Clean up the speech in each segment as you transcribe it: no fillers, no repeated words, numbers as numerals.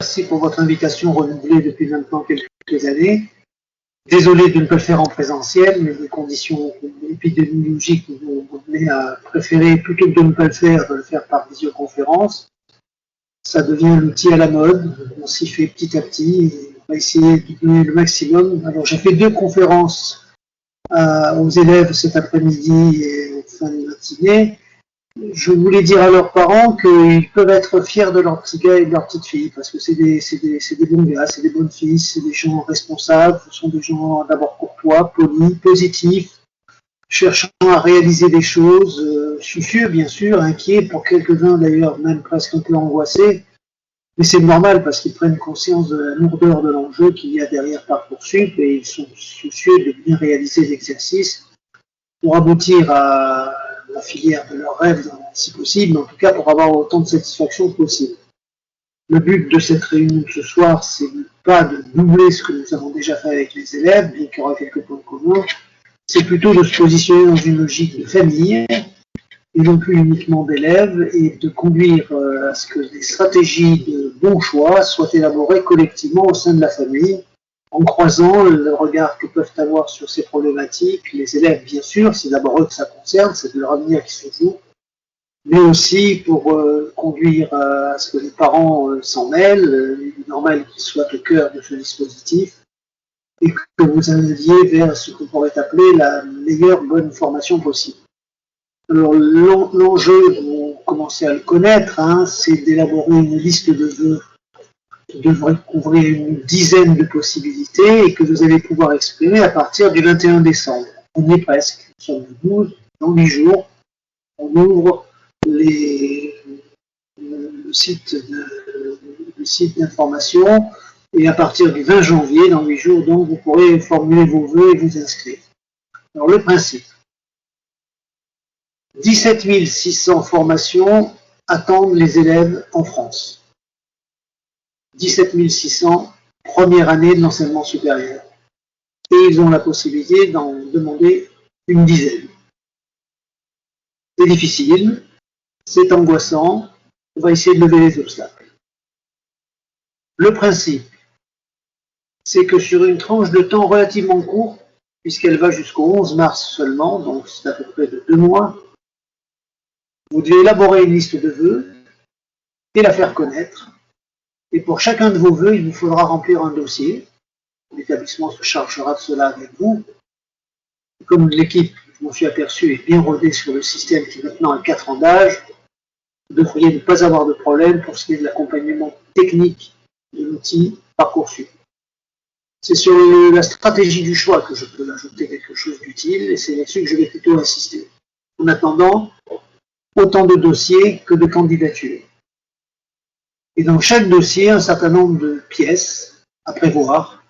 merci pour votre invitation renouvelée depuis maintenant quelques années. Désolé de ne pas le faire en présentiel, mais les conditions épidémiologiques nous ont amené à préférer, plutôt que de ne pas le faire, de le faire par visioconférence. Ça devient l'outil à la mode, on s'y fait petit à petit, et on va essayer de donner le maximum. Alors j'ai fait 2 conférences aux élèves cet après-midi et en fin de matinée. Je voulais dire à leurs parents qu'ils peuvent être fiers de leur petit gars et de leur petite fille, parce que c'est des bons gars, c'est des bonnes filles, c'est des gens responsables, ce sont des gens d'abord courtois, polis, positifs, cherchant à réaliser des choses, soucieux bien sûr, inquiets pour quelques-uns d'ailleurs, même presque un peu angoissés, mais c'est normal parce qu'ils prennent conscience de la lourdeur de l'enjeu qu'il y a derrière Parcoursup et ils sont soucieux de bien réaliser l'exercice pour aboutir à la filière de leurs rêves, si possible, mais en tout cas pour avoir autant de satisfaction que possible. Le but de cette réunion ce soir, c'est pas de doubler ce que nous avons déjà fait avec les élèves, bien qu'il y aura quelques points communs, c'est plutôt de se positionner dans une logique de famille, et non plus uniquement d'élèves, et de conduire à ce que des stratégies de bon choix soient élaborées collectivement au sein de la famille, en croisant le regard que peuvent avoir sur ces problématiques les élèves, bien sûr, c'est d'abord eux que ça concerne, c'est de leur avenir qui se joue, mais aussi pour conduire à ce que les parents s'en mêlent, il est normal qu'ils soient au cœur de ce dispositif, et que vous alliez vers ce qu'on pourrait appeler la meilleure bonne formation possible. Alors l'enjeu, vous commencez à le connaître, c'est d'élaborer une liste de vœux qui devrait couvrir une dizaine de possibilités et que vous allez pouvoir exprimer à partir du 21 décembre. On y est presque, nous sommes le 12, dans 8 jours, on ouvre le site d'information et à partir du 20 janvier, dans 8 jours, donc, vous pourrez formuler vos vœux et vous inscrire. Alors le principe, 17 600 formations attendent les élèves en France. 17 600, première année de l'enseignement supérieur. Et ils ont la possibilité d'en demander une dizaine. C'est difficile, c'est angoissant, on va essayer de lever les obstacles. Le principe, c'est que sur une tranche de temps relativement courte, puisqu'elle va jusqu'au 11 mars seulement, donc c'est à peu près de 2 mois, vous devez élaborer une liste de vœux et la faire connaître. Et pour chacun de vos vœux, il vous faudra remplir un dossier. L'établissement se chargera de cela avec vous. Comme l'équipe, je m'en suis aperçu, est bien rodée sur le système qui maintenant a 4 ans d'âge, vous devriez ne pas avoir de problème pour ce qui est de l'accompagnement technique de l'outil Parcoursup. C'est sur la stratégie du choix que je peux ajouter quelque chose d'utile, et c'est là-dessus que je vais plutôt insister. En attendant, autant de dossiers que de candidatures. Et dans chaque dossier, un certain nombre de pièces à prévoir.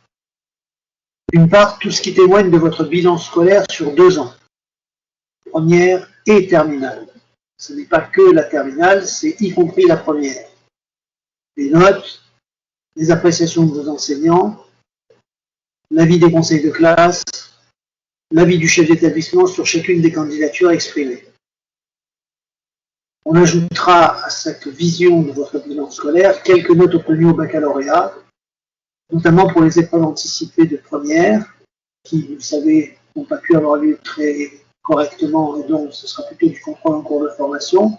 D'une part, tout ce qui témoigne de votre bilan scolaire sur 2 ans, première et terminale. Ce n'est pas que la terminale, c'est y compris la première. Les notes, les appréciations de vos enseignants, l'avis des conseils de classe, l'avis du chef d'établissement sur chacune des candidatures exprimées. On ajoutera à cette vision de votre bilan scolaire quelques notes obtenues au baccalauréat, notamment pour les épreuves anticipées de première, qui, vous le savez, n'ont pas pu avoir lieu très correctement, et donc ce sera plutôt du contrôle en cours de formation.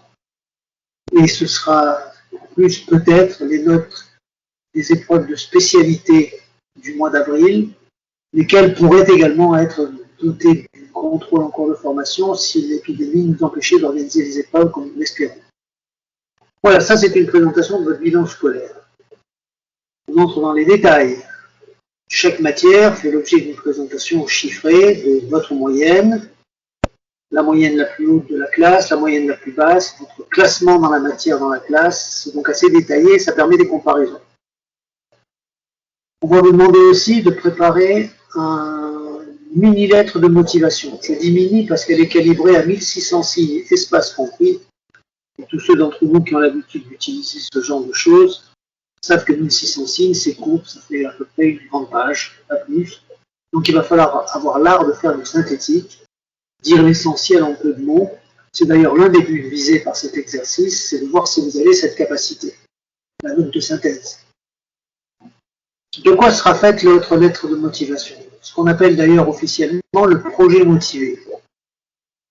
Et ce sera plus peut-être les notes des épreuves de spécialité du mois d'avril, lesquelles pourraient également être dotées du contrôle en cours de formation si l'épidémie nous empêchait d'organiser les épreuves comme nous l'espérons. Voilà, ça c'était une présentation de votre bilan scolaire. On entre dans les détails. Chaque matière fait l'objet d'une présentation chiffrée de votre moyenne, la moyenne la plus haute de la classe, la moyenne la plus basse, votre classement dans la matière dans la classe. C'est donc assez détaillé et ça permet des comparaisons. On va vous demander aussi de préparer un mini-lettre de motivation. Je dis mini parce qu'elle est calibrée à 1600 signes, espace compris. Et tous ceux d'entre vous qui ont l'habitude d'utiliser ce genre de choses savent que 1600 signes, c'est court, ça fait à peu près une grande page, pas plus. Donc il va falloir avoir l'art de faire du synthétique, dire l'essentiel en peu de mots. C'est d'ailleurs l'un des buts visés par cet exercice, c'est de voir si vous avez cette capacité, la note de synthèse. De quoi sera faite votre lettre de motivation? Ce qu'on appelle d'ailleurs officiellement le projet motivé.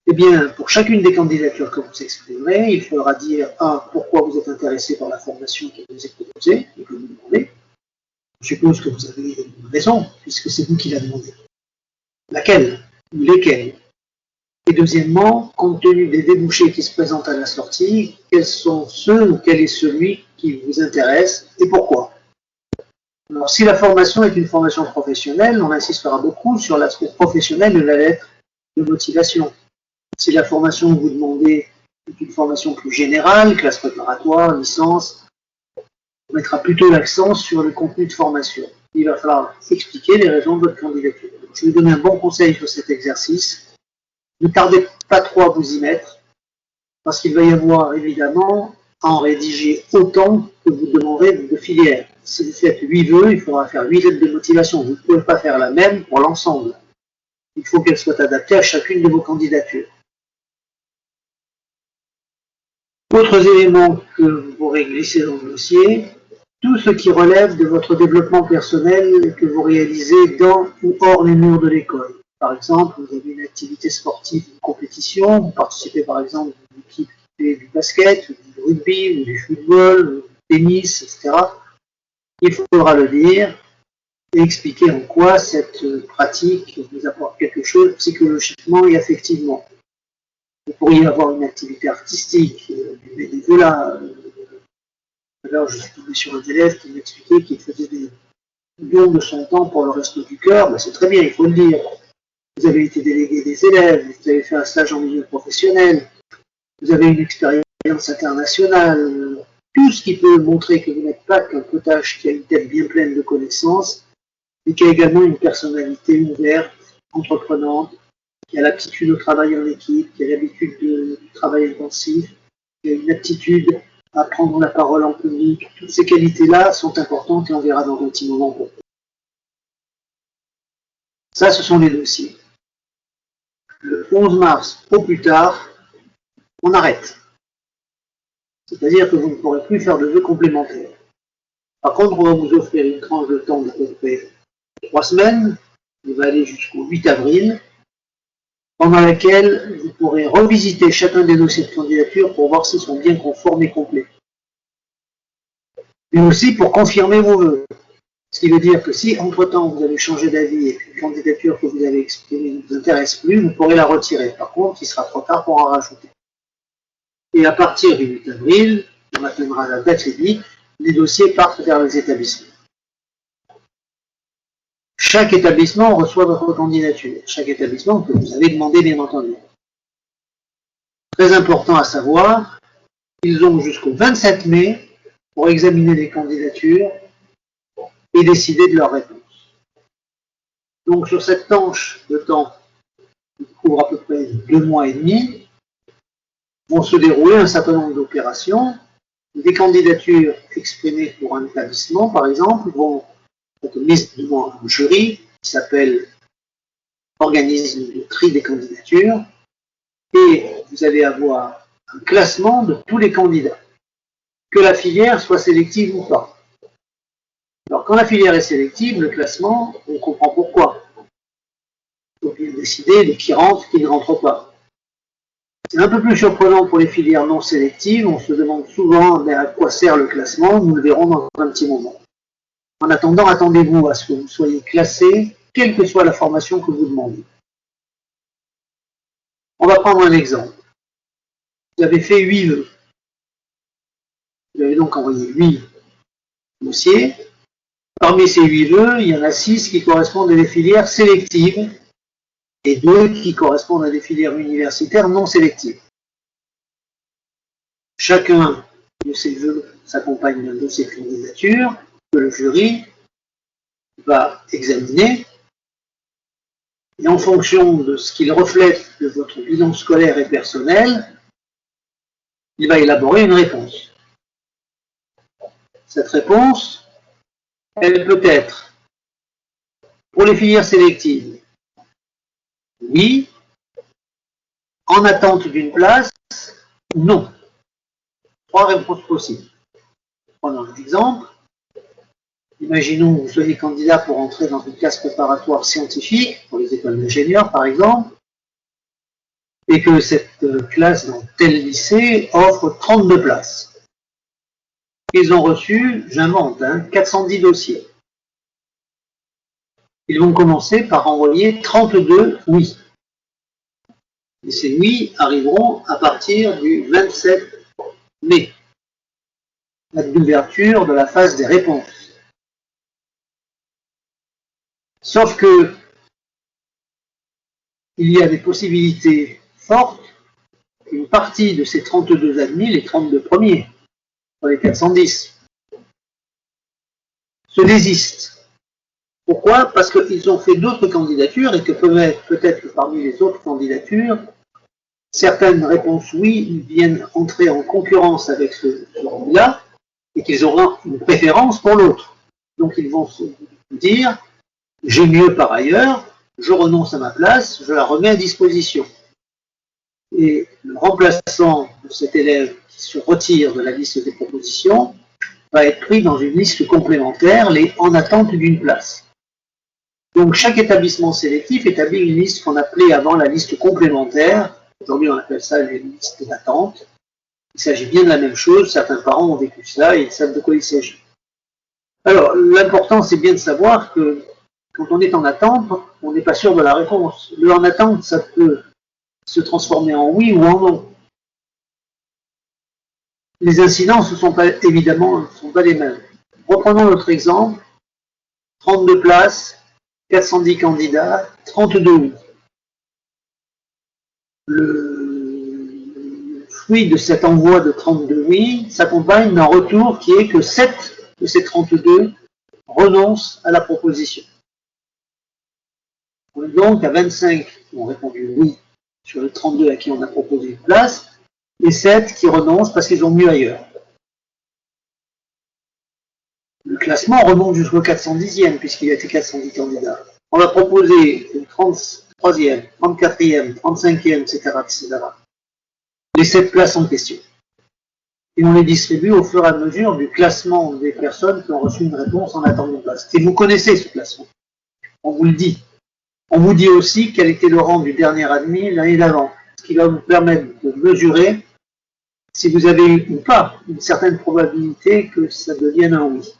Eh bien, pour chacune des candidatures que vous exprimerez, il faudra dire pourquoi vous êtes intéressé par la formation qui vous est proposée et que vous demandez. Je suppose que vous avez une raison, puisque c'est vous qui la demandez. Laquelle ou lesquelles? Et deuxièmement, compte tenu des débouchés qui se présentent à la sortie, quels sont ceux ou quel est celui qui vous intéresse et pourquoi? Alors, si la formation est une formation professionnelle, on insistera beaucoup sur l'aspect professionnel de la lettre de motivation. Si la formation que vous demandez est une formation plus générale, classe préparatoire, licence, on mettra plutôt l'accent sur le contenu de formation. Il va falloir expliquer les raisons de votre candidature. Je vais vous donner un bon conseil sur cet exercice. Ne tardez pas trop à vous y mettre, parce qu'il va y avoir évidemment à en rédiger autant que vous demanderez de filières. Si vous faites 8 vœux, il faudra faire 8 lettres de motivation. Vous ne pouvez pas faire la même pour l'ensemble. Il faut qu'elle soit adaptée à chacune de vos candidatures. Autres éléments que vous pourrez glisser dans le dossier, tout ce qui relève de votre développement personnel que vous réalisez dans ou hors les murs de l'école. Par exemple, vous avez une activité sportive, une compétition, vous participez par exemple à une équipe qui fait du basket, du rugby, ou du football, du tennis, etc. Il faudra le dire et expliquer en quoi cette pratique vous apporte quelque chose psychologiquement et affectivement. Vous pourriez avoir une activité artistique, du bénévolat. Alors, je suis tombé sur un élève qui m'expliquait qu'il faisait des dons de son temps pour le resto du cœur. Ben, c'est très bien, il faut le dire. Vous avez été délégué des élèves, vous avez fait un stage en milieu professionnel, vous avez une expérience internationale, tout ce qui peut montrer que vous n'êtes pas qu'un potage qui a une tête bien pleine de connaissances, mais qui a également une personnalité ouverte, entreprenante, qui a l'aptitude au travail en équipe, qui a l'habitude du travail intensif, qui a une aptitude à prendre la parole en public. Toutes ces qualités-là sont importantes et on verra dans un petit moment pourquoi. Ça, ce sont les dossiers. Le 11 mars, au plus tard, on arrête. C'est-à-dire que vous ne pourrez plus faire de vœux complémentaires. Par contre, on va vous offrir une tranche de temps d'à peu près 3 semaines, qui va aller jusqu'au 8 avril, pendant laquelle vous pourrez revisiter chacun des dossiers de candidature pour voir s'ils sont bien conformes et complets. Mais aussi pour confirmer vos vœux. Ce qui veut dire que si, entre-temps, vous avez changé d'avis et qu'une candidature que vous avez exprimée ne vous intéresse plus, vous pourrez la retirer. Par contre, il sera trop tard pour en rajouter. Et à partir du 8 avril, on atteindra la date limite, les dossiers partent vers les établissements. Chaque établissement reçoit votre candidature. Chaque établissement que vous avez demandé, bien entendu. Très important à savoir, ils ont jusqu'au 27 mai pour examiner les candidatures et décider de leur réponse. Donc sur cette tranche de temps qui couvre à peu près 2 mois et demi, vont se dérouler un certain nombre d'opérations. Des candidatures exprimées pour un établissement, par exemple, vont être mises devant un jury qui s'appelle organisme de tri des candidatures, et vous allez avoir un classement de tous les candidats, que la filière soit sélective ou pas. Alors quand la filière est sélective, le classement, on comprend pourquoi. Il faut bien décider de qui rentre, qui ne rentre pas. C'est un peu plus surprenant pour les filières non sélectives, on se demande souvent à quoi sert le classement, nous le verrons dans un petit moment. En attendant, attendez-vous à ce que vous soyez classé, quelle que soit la formation que vous demandez. On va prendre un exemple. Vous avez fait 8 vœux. Vous avez donc envoyé 8 dossiers. Parmi ces 8 vœux, il y en a 6 qui correspondent à des filières sélectives et 2 qui correspondent à des filières universitaires non sélectives. Chacun de ces vœux s'accompagne d'un dossier de candidature que le jury va examiner, et en fonction de ce qu'il reflète de votre bilan scolaire et personnel, il va élaborer une réponse. Cette réponse, elle peut être, pour les filières sélectives, oui, en attente d'une place, non. 3 réponses possibles. Prenons un exemple. Imaginons que vous soyez candidat pour entrer dans une classe préparatoire scientifique, pour les écoles d'ingénieurs par exemple, et que cette classe dans tel lycée offre 32 places. Ils ont reçu, j'invente, 410 dossiers. Ils vont commencer par envoyer 32 oui. Et ces oui arriveront à partir du 27 mai, date d'ouverture de la phase des réponses. Sauf que il y a des possibilités fortes qu'une partie de ces 32 admis, les 32 premiers, sur les 410, se désistent. Pourquoi? Parce qu'ils ont fait d'autres candidatures et que peut-être que parmi les autres candidatures, certaines réponses oui viennent entrer en concurrence avec ce candidat et qu'ils auront une préférence pour l'autre. Donc ils vont se dire, j'ai mieux par ailleurs, je renonce à ma place, je la remets à disposition. Et le remplaçant de cet élève qui se retire de la liste des propositions va être pris dans une liste complémentaire, les en attente d'une place. Donc chaque établissement sélectif établit une liste qu'on appelait avant la liste complémentaire. Aujourd'hui on appelle ça une liste d'attente. Il s'agit bien de la même chose, certains parents ont vécu cela et ils savent de quoi il s'agit. Alors l'important c'est bien de savoir que quand on est en attente, on n'est pas sûr de la réponse. Le en attente, ça peut se transformer en oui ou en non. Les incidences ne sont pas, évidemment, ne sont pas les mêmes. Reprenons notre exemple, 32 places, 410 candidats, 32 oui. Le fruit de cet envoi de 32 oui s'accompagne d'un retour qui est que 7 de ces 32 renoncent à la proposition. On est donc à 25 qui ont répondu oui sur les 32 à qui on a proposé une place, et 7 qui renoncent parce qu'ils ont mieux ailleurs. Le classement remonte jusqu'au 410e, puisqu'il y a été 410 candidats. On va proposer le 33e, 34e, 35e, etc., etc. Les 7 places en question. Et on les distribue au fur et à mesure du classement des personnes qui ont reçu une réponse en attendant une place. Et vous connaissez ce classement. On vous le dit. On vous dit aussi quel était le rang du dernier admis l'année d'avant, ce qui va vous permettre de mesurer si vous avez eu ou pas une certaine probabilité que ça devienne un oui.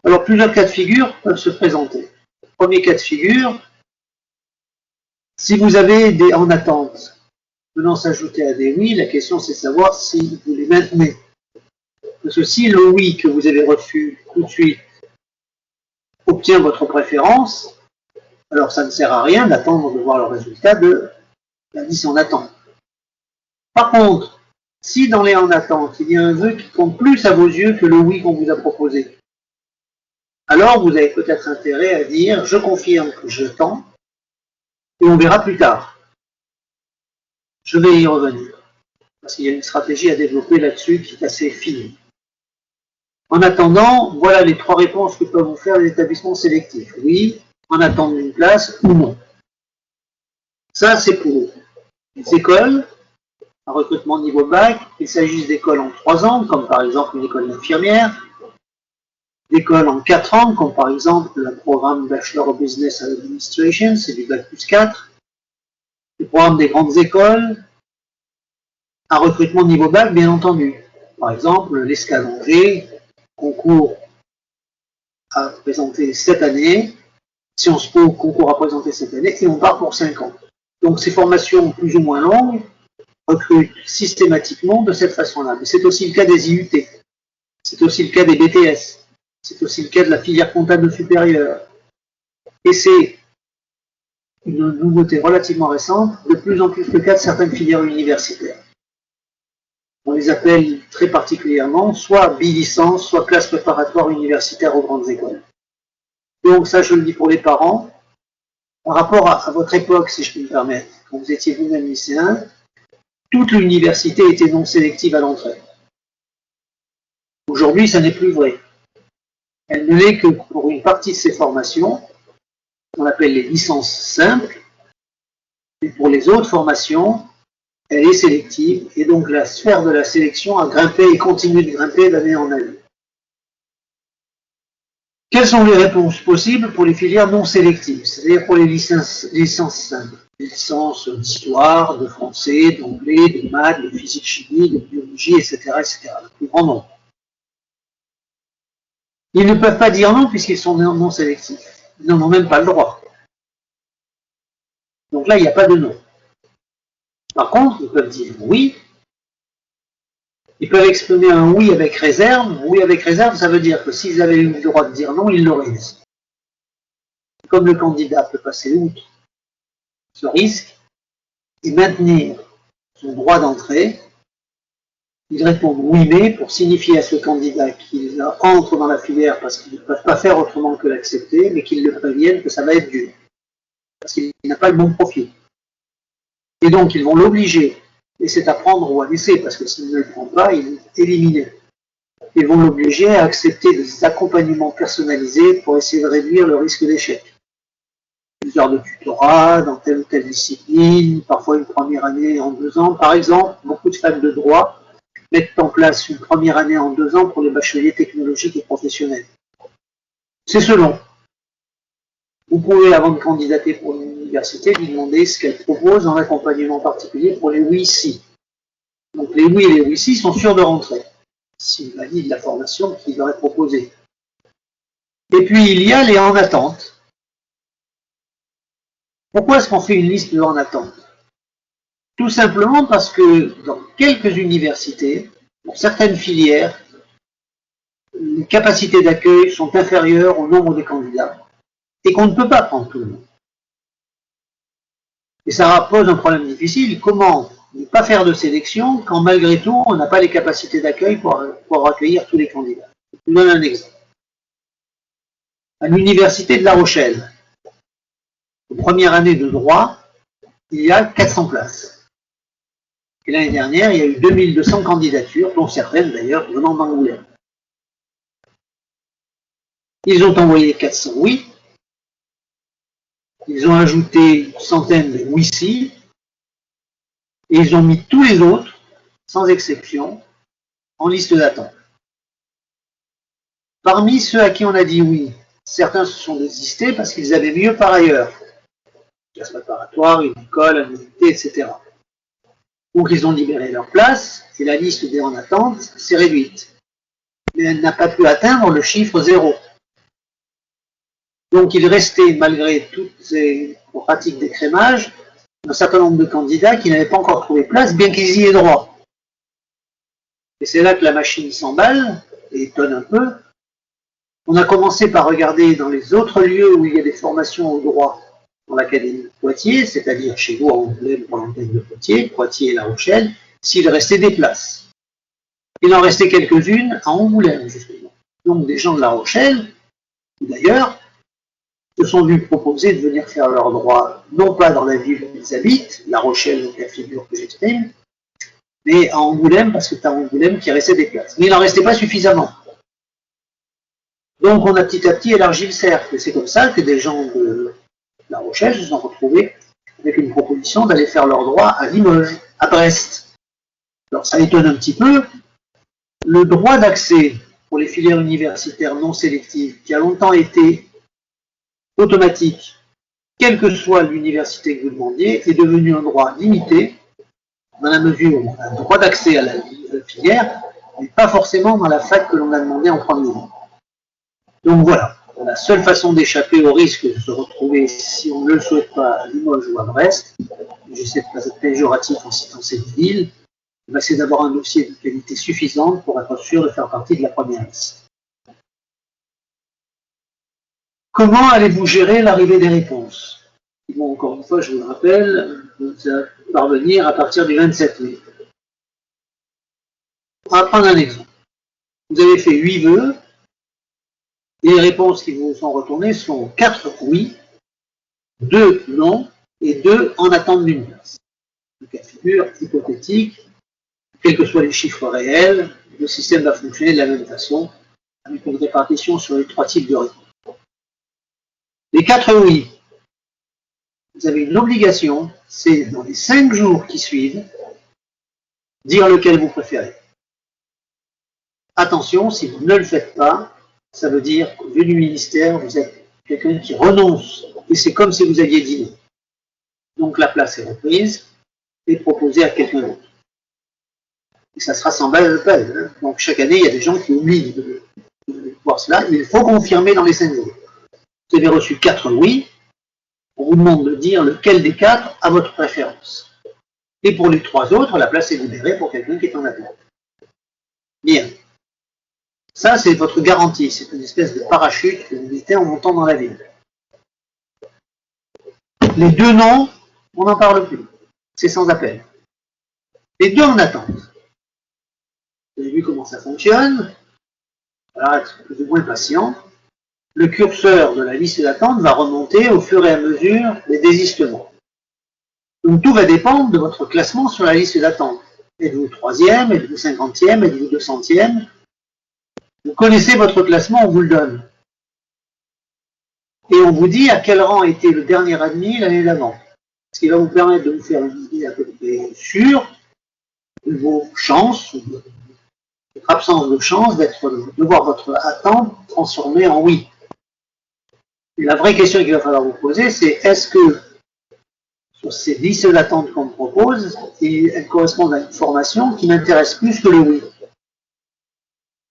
Alors plusieurs cas de figure peuvent se présenter. Premier cas de figure, si vous avez des en attente venant s'ajouter à des oui, la question c'est de savoir si vous les maintenez. Parce que si le oui que vous avez reçu tout de suite obtient votre préférence, alors ça ne sert à rien d'attendre de voir le résultat de la liste en attente. Par contre, si dans les en attente, il y a un vœu qui compte plus à vos yeux que le oui qu'on vous a proposé, alors vous avez peut-être intérêt à dire je confirme que j'attends et on verra plus tard. Je vais y revenir parce qu'il y a une stratégie à développer là-dessus qui est assez fine. En attendant, voilà les 3 réponses que peuvent vous faire les établissements sélectifs. Oui, en attente d'une place ou non. Ça, c'est pour les écoles, un recrutement niveau bac, qu'il s'agisse d'écoles en 3 ans, comme par exemple une école d'infirmière, d'écoles en 4 ans, comme par exemple le programme Bachelor of Business and Administration, c'est du bac plus 4, les programmes des grandes écoles, un recrutement niveau bac, bien entendu. Par exemple, l'Escalanger, concours à présenter cette année, Sciences Po, concours à présenter cette année, et on part pour 5 ans. Donc ces formations plus ou moins longues recrutent systématiquement de cette façon-là. Mais c'est aussi le cas des IUT, c'est aussi le cas des BTS, c'est aussi le cas de la filière comptable supérieure. Et c'est une nouveauté relativement récente, de plus en plus le cas de certaines filières universitaires. On les appelle très particulièrement soit bi-licence, soit classe préparatoire universitaire aux grandes écoles. Donc ça, je le dis pour les parents. Par rapport à votre époque, si je puis me permettre, quand vous étiez vous-même lycéen, toute l'université était non sélective à l'entrée. Aujourd'hui, ça n'est plus vrai. Elle ne l'est que pour une partie de ces formations, qu'on appelle les licences simples, et pour les autres formations, elle est sélective, et donc la sphère de la sélection a grimpé et continue de grimper d'année en année. Quelles sont les réponses possibles pour les filières non sélectives, c'est-à-dire pour les licences simples, les licences d'histoire, de français, d'anglais, de maths, de physique chimie, de biologie, etc., le plus grand nombre. Ils ne peuvent pas dire non puisqu'ils sont non sélectifs. Ils n'en ont même pas le droit. Donc là, il n'y a pas de non. Par contre, ils peuvent dire oui. Ils peuvent exprimer un oui avec réserve. Oui avec réserve, ça veut dire que s'ils avaient eu le droit de dire non, ils l'auraient dit. Comme le candidat peut passer outre ce risque et maintenir son droit d'entrée, ils répondent oui mais pour signifier à ce candidat qu'il entre dans la filière parce qu'ils ne peuvent pas faire autrement que l'accepter, mais qu'ils le préviennent que ça va être dur, parce qu'il n'a pas le bon profil. Et donc ils vont l'obliger, et c'est à prendre ou à laisser, parce que s'il ne le prend pas, il est éliminé. Ils vont l'obliger à accepter des accompagnements personnalisés pour essayer de réduire le risque d'échec. Plusieurs de tutorat dans telle ou telle discipline, parfois une première année en 2 ans. Par exemple, beaucoup de facs de droit mettent en place une première année en 2 ans pour les bacheliers technologiques et professionnels. C'est selon. Vous pouvez, avant de candidater pour l'université, lui demander ce qu'elle propose en accompagnement particulier pour les oui-si. Donc les oui et les oui-si sont sûrs de rentrer, s'ils valident la formation qu'il leur est proposée. Et puis il y a les en attente. Pourquoi est-ce qu'on fait une liste de en attente? Tout simplement parce que dans quelques universités, pour certaines filières, les capacités d'accueil sont inférieures au nombre de candidats et qu'on ne peut pas prendre tout le monde. Et ça pose un problème difficile. Comment ne pas faire de sélection quand malgré tout on n'a pas les capacités d'accueil pour accueillir tous les candidats? Je vous donne un exemple. À l'université de La Rochelle, en première année de droit, il y a 400 places. Et l'année dernière, il y a eu 2200 candidatures, dont certaines d'ailleurs venant d'Angoulême. Ils ont envoyé 400 oui, ils ont ajouté une centaine de oui-si, et ils ont mis tous les autres, sans exception, en liste d'attente. Parmi ceux à qui on a dit oui, certains se sont désistés parce qu'ils avaient mieux par ailleurs. Classe préparatoire, une école, un unité, etc. Ou qu'ils ont libéré leur place, et la liste des en attente s'est réduite. Mais elle n'a pas pu atteindre le chiffre 0. Donc il restait, malgré toutes ces pratiques d'écrémage, un certain nombre de candidats qui n'avaient pas encore trouvé place, bien qu'ils y aient droit. Et c'est là que la machine s'emballe, et étonne un peu. On a commencé par regarder dans les autres lieux où il y a des formations au droit, dans l'Académie de Poitiers, c'est-à-dire chez vous à Angoulême pour l'antenne de Poitiers, Poitiers et La Rochelle, s'il restait des places. Il en restait quelques-unes à Angoulême, justement. Donc des gens de La Rochelle, ou d'ailleurs, se sont vus proposer de venir faire leur droit, non pas dans la ville où ils habitent, La Rochelle, donc la figure que j'exprime, mais à Angoulême, parce que c'est à Angoulême qu'il restait des places. Mais il n'en restait pas suffisamment. Donc on a petit à petit élargi le cercle. Et c'est comme ça que des gens de La Rochelle se sont retrouvés avec une proposition d'aller faire leur droit à Limoges, à Brest. Alors ça étonne un petit peu. Le droit d'accès pour les filières universitaires non sélectives, qui a longtemps été automatique, quelle que soit l'université que vous demandiez, est devenu un droit limité, dans la mesure où on a un droit d'accès à la filière, mais pas forcément dans la fac que l'on a demandé en premier lieu. Donc voilà, la seule façon d'échapper au risque de se retrouver, si on ne le souhaite pas, à Limoges ou à Brest, j'essaie de pas être péjoratif en citant cette ville, c'est d'avoir un dossier de qualité suffisante pour être sûr de faire partie de la première liste. Comment allez-vous gérer l'arrivée des réponses? Bon, encore une fois, je vous le rappelle, vous allez parvenir à partir du 27 mai. On va prendre un exemple. Vous avez fait 8 vœux, et les réponses qui vous sont retournées sont 4 oui, 2 non, et 2 en attente d'une place. Un cas de figure hypothétique, quels que soient les chiffres réels, le système va fonctionner de la même façon, avec une répartition sur les 3 types de réponses. Les 4 oui, vous avez une obligation, c'est dans les 5 jours qui suivent, dire lequel vous préférez. Attention, si vous ne le faites pas, Ça veut dire qu'au vu du ministère, vous êtes quelqu'un qui renonce. Et c'est comme si vous aviez dit non. Donc la place est reprise et proposée à quelqu'un d'autre. Et ça sera sans balle de peine. Hein. Donc chaque année, il y a des gens qui oublient de voir cela. Mais il faut confirmer dans les 5 jours. Vous avez reçu 4 oui. On vous demande de dire lequel des 4 a votre préférence. Et pour les 3 autres, la place est libérée pour quelqu'un qui est en attente. Bien. Ça, c'est votre garantie. C'est une espèce de parachute que vous mettez en montant dans la ville. Les 2 non, on n'en parle plus. C'est sans appel. Les 2 en attente. Vous avez vu comment ça fonctionne. Alors, être plus ou moins patient. Le curseur de la liste d'attente va remonter au fur et à mesure des désistements. Donc tout va dépendre de votre classement sur la liste d'attente. Êtes-vous 3e, êtes-vous 50e, êtes-vous 200e? Vous connaissez votre classement, on vous le donne. Et on vous dit à quel rang était le dernier admis l'année d'avant. Ce qui va vous permettre de vous faire une idée à peu près sûre de vos chances, de votre absence de chance de voir votre attente transformée en oui. Et la vraie question qu'il va falloir vous poser, c'est est-ce que sur ces listes d'attente qu'on me propose, elles correspondent à une formation qui m'intéresse plus que le oui.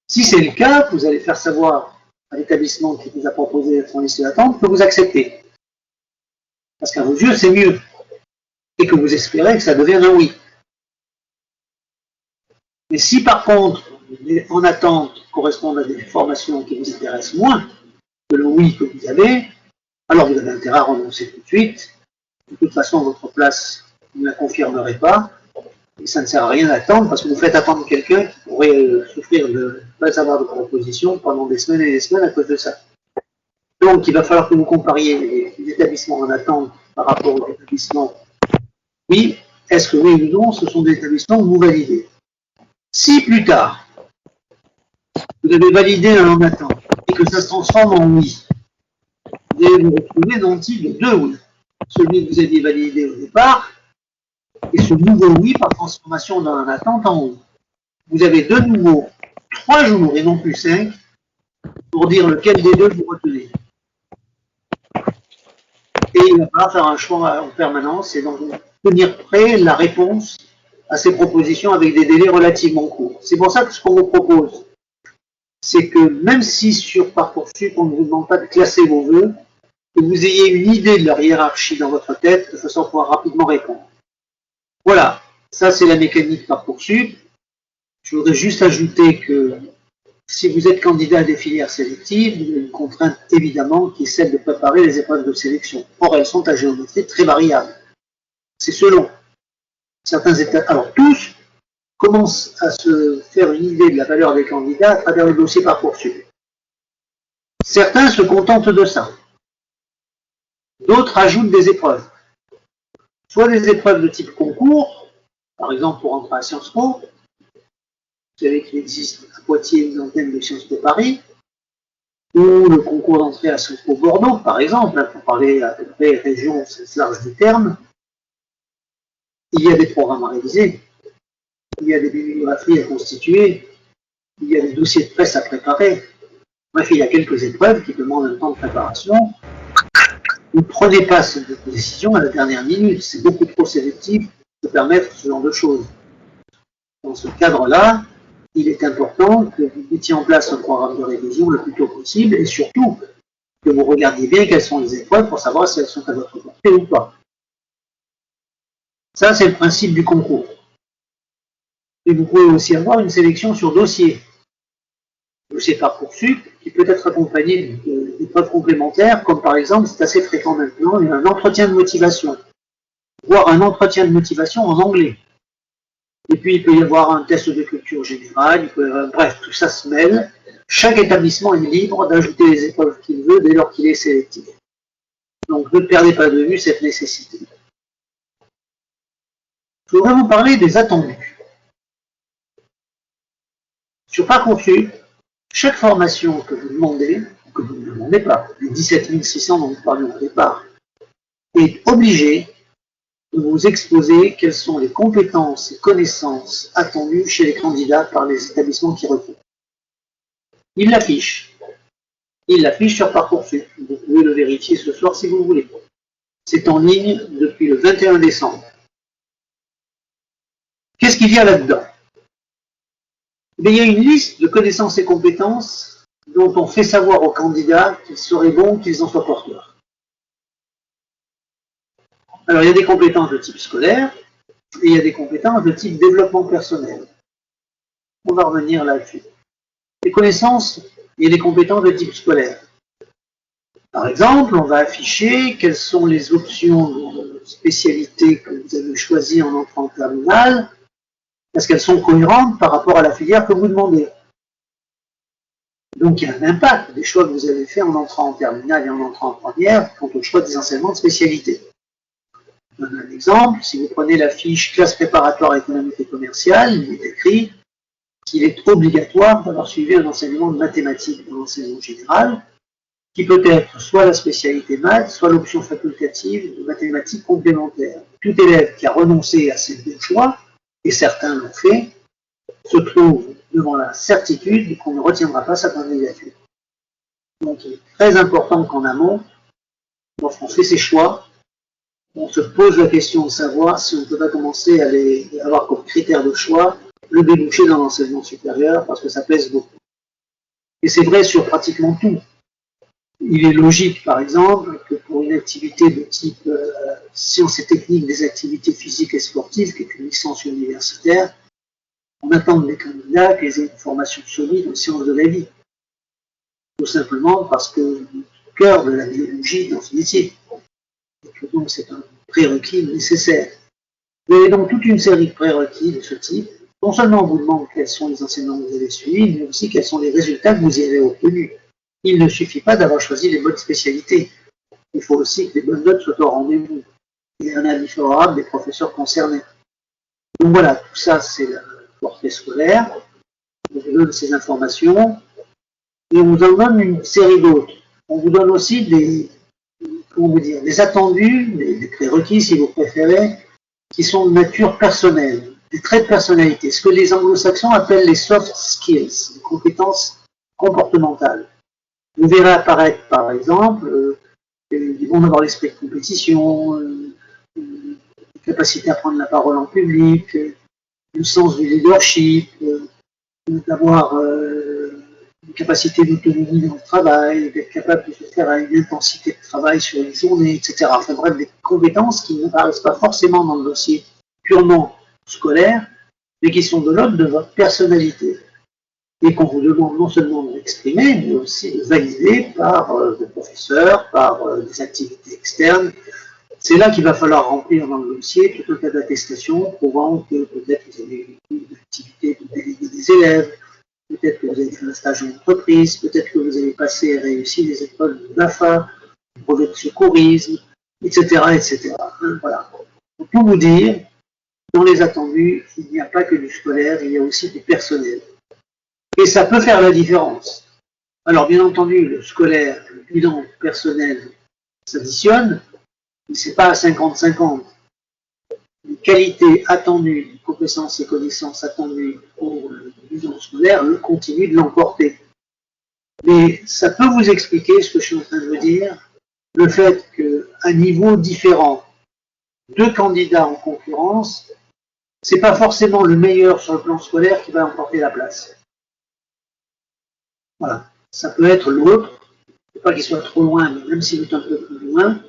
Si c'est le cas, vous allez faire savoir à l'établissement qui vous a proposé son liste d'attente que vous acceptez. Parce qu'à vos yeux, c'est mieux. Et que vous espérez que ça devienne un oui. Mais si par contre, en attente correspondent à des formations qui vous intéressent moins que le oui que vous avez, alors vous avez intérêt à renoncer tout de suite. De toute façon, votre place, vous ne la confirmerez pas. Et ça ne sert à rien d'attendre parce que vous faites attendre quelqu'un qui pourrait souffrir de ne pas avoir de proposition pendant des semaines et des semaines à cause de ça. Donc, il va falloir que vous compariez les établissements en attente par rapport aux établissements. Oui, est-ce que oui ou non, ce sont des établissements que vous validez. Si plus tard, vous avez validé un en attente et que ça se transforme en oui, vous allez vous retrouver nanti de 2 oui. Celui que vous aviez validé au départ, et ce nouveau oui par transformation dans un attente en oui. Vous avez de nouveau 3 jours et non plus 5 pour dire lequel des 2 vous retenez. Et il va falloir faire un choix en permanence et donc tenir prêt la réponse à ces propositions avec des délais relativement courts. C'est pour ça que ce qu'on vous propose, c'est que même si sur Parcoursup, on ne vous demande pas de classer vos vœux, que vous ayez une idée de leur hiérarchie dans votre tête de façon à pouvoir rapidement répondre. Voilà, ça c'est la mécanique Parcoursup. Je voudrais juste ajouter que si vous êtes candidat à des filières sélectives, il y a une contrainte évidemment qui est celle de préparer les épreuves de sélection. Or, elles sont à géométrie très variable. C'est selon certains états. Alors, tous commencent à se faire une idée de la valeur des candidats à travers le dossier Parcoursup. Certains se contentent de ça. D'autres ajoutent des épreuves. Soit des épreuves de type concours, par exemple pour entrer à Sciences Po. Vous savez qu'il existe à Poitiers une antenne de Sciences Po Paris, ou le concours d'entrée à Sciences Po Bordeaux, par exemple, là, pour parler à peu près région au sens large du terme. Il y a des programmes à réviser, il y a des bibliographies à constituer, il y a des dossiers de presse à préparer. Bref, il y a quelques épreuves qui demandent un temps de préparation. Ne prenez pas cette décision à la dernière minute, c'est beaucoup trop sélectif de permettre ce genre de choses. Dans ce cadre-là, il est important que vous mettiez en place un programme de révision le plus tôt possible et surtout que vous regardiez bien quelles sont les épreuves pour savoir si elles sont à votre portée ou pas. Ça, c'est le principe du concours. Et vous pouvez aussi avoir une sélection sur dossier. Dossier Parcoursup, qui peut être accompagné d'épreuves complémentaires, comme par exemple, c'est assez fréquent maintenant, un entretien de motivation, voire un entretien de motivation en anglais. Et puis, il peut y avoir un test de culture générale, bref, tout ça se mêle. Chaque établissement est libre d'ajouter les épreuves qu'il veut dès lors qu'il est sélectif. Donc, ne perdez pas de vue cette nécessité. Je voudrais vous parler des attendus. Sur Parcoursup, chaque formation que vous demandez, ou que vous ne demandez pas, les 17 600 dont nous parlions au départ, est obligée de vous exposer quelles sont les compétences et connaissances attendues chez les candidats par les établissements qui recrutent. Ils l'affichent. il l'affiche sur Parcoursup. Vous pouvez le vérifier ce soir si vous voulez. C'est en ligne depuis le 21 décembre. Qu'est-ce qu'il y a là-dedans? Il y a une liste de connaissances et compétences dont on fait savoir aux candidats qu'il serait bon qu'ils en soient porteurs. Alors, il y a des compétences de type scolaire et il y a des compétences de type développement personnel. On va revenir là-dessus. Les connaissances, il y a des compétences de type scolaire. Par exemple, on va afficher quelles sont les options de spécialité que vous avez choisies en entrant en terminale, parce qu'elles sont cohérentes par rapport à la filière que vous demandez. Donc il y a un impact des choix que vous avez faits en entrant en terminale et en entrant en première quant au choix des enseignements de spécialité. Je donne un exemple, si vous prenez la fiche classe préparatoire économique et commerciale, il est écrit qu'il est obligatoire d'avoir suivi un enseignement de mathématiques dans l'enseignement général, qui peut être soit la spécialité maths, soit l'option facultative de mathématiques complémentaires. Tout élève qui a renoncé à ces deux choix, et certains l'ont fait, se trouve devant la certitude qu'on ne retiendra pas sa candidature. Donc il est très important qu'en amont, lorsqu'on fait ses choix, on se pose la question de savoir si on ne peut pas commencer à avoir comme critère de choix le débouché dans l'enseignement supérieur, parce que ça pèse beaucoup. Et c'est vrai sur pratiquement tout. Il est logique, par exemple, que pour une activité de type sciences et techniques des activités physiques et sportives, qui est une licence universitaire, on attend des candidats qu'ils aient une formation solide en sciences de la vie. Tout simplement parce que le cœur de la biologie dans ce métier. Et donc c'est un prérequis nécessaire. Vous avez donc toute une série de prérequis de ce type. Non seulement on vous demande quels sont les enseignements que vous avez suivis, mais aussi quels sont les résultats que vous y avez obtenus. Il ne suffit pas d'avoir choisi les bonnes spécialités. Il faut aussi que les bonnes notes soient au rendez-vous. Et un avis favorable des professeurs concernés. Donc voilà, tout ça c'est la portée scolaire. On vous donne ces informations et on vous en donne une série d'autres. On vous donne aussi des attendus, des prérequis si vous préférez, qui sont de nature personnelle, des traits de personnalité, ce que les anglo-saxons appellent les soft skills, les compétences comportementales. Vous verrez apparaître, par exemple, ils vont avoir l'esprit de compétition, capacité à prendre la parole en public, le sens du leadership, d'avoir une capacité d'autonomie dans le travail, d'être capable de se faire à une intensité de travail sur une journée, etc. Enfin bref, des compétences qui n'apparaissent pas forcément dans le dossier purement scolaire, mais qui sont de l'ordre de votre personnalité. Et qu'on vous demande non seulement d'exprimer, mais aussi de valider par des professeurs, par des activités externes. C'est là qu'il va falloir remplir dans le dossier tout un tas d'attestations prouvant que peut-être vous avez eu une activité de délégué des élèves, peut-être que vous avez fait un stage en entreprise, peut-être que vous avez passé et réussi les écoles de BAFA, le brevet de secourisme, etc. etc. Voilà. Pour tout vous dire, dans les attendus, il n'y a pas que du scolaire, il y a aussi du personnel. Et ça peut faire la différence. Alors bien entendu, le scolaire, le bilan personnel s'additionne, mais ce n'est pas à 50-50. Les qualités attendues, les compétences et connaissances attendues pour le bilan scolaire continuent de l'emporter. Mais ça peut vous expliquer ce que je suis en train de vous dire, le fait qu'à niveau différent, deux candidats en concurrence, c'est pas forcément le meilleur sur le plan scolaire qui va emporter la place. Voilà, ça peut être l'autre, il ne faut pas qu'il soit trop loin, mais même s'il est un peu plus loin,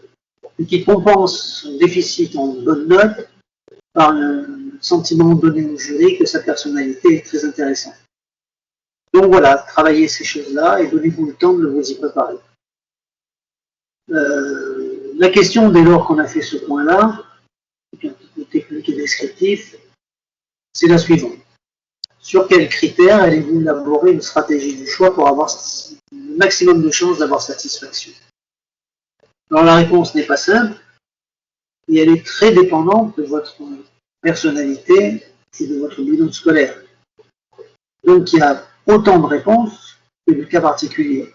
et qui compense son déficit en bonne note par un sentiment donné au jury que sa personnalité est très intéressante. Donc voilà, travaillez ces choses-là et donnez-vous le temps de vous y préparer. La question, dès lors qu'on a fait ce point-là, qui est un petit peu technique et descriptif, c'est la suivante. Sur quels critères allez-vous élaborer une stratégie du choix pour avoir le maximum de chances d'avoir satisfaction? Alors la réponse n'est pas simple, et elle est très dépendante de votre personnalité et de votre bilan scolaire. Donc il y a autant de réponses que de cas particuliers.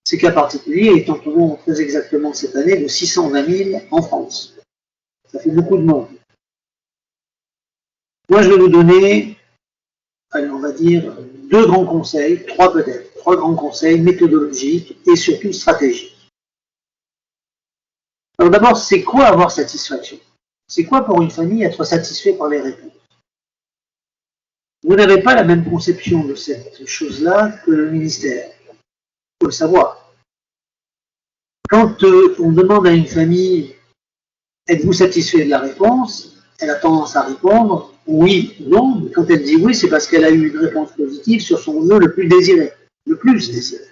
Ces cas particuliers étant au nombre très exactement cette année de 620 000 en France. Ça fait beaucoup de monde. Moi je vais vous donner, allez, on va dire, deux grands conseils, trois peut-être, trois grands conseils méthodologiques et surtout stratégiques. Alors d'abord, c'est quoi avoir satisfaction? C'est quoi pour une famille être satisfait par les réponses? Vous n'avez pas la même conception de cette chose-là que le ministère. Il faut le savoir. Quand on demande à une famille, êtes-vous satisfait de la réponse? Elle a tendance à répondre oui ou non. Mais quand elle dit oui, c'est parce qu'elle a eu une réponse positive sur son vœu le plus désiré, le plus désiré.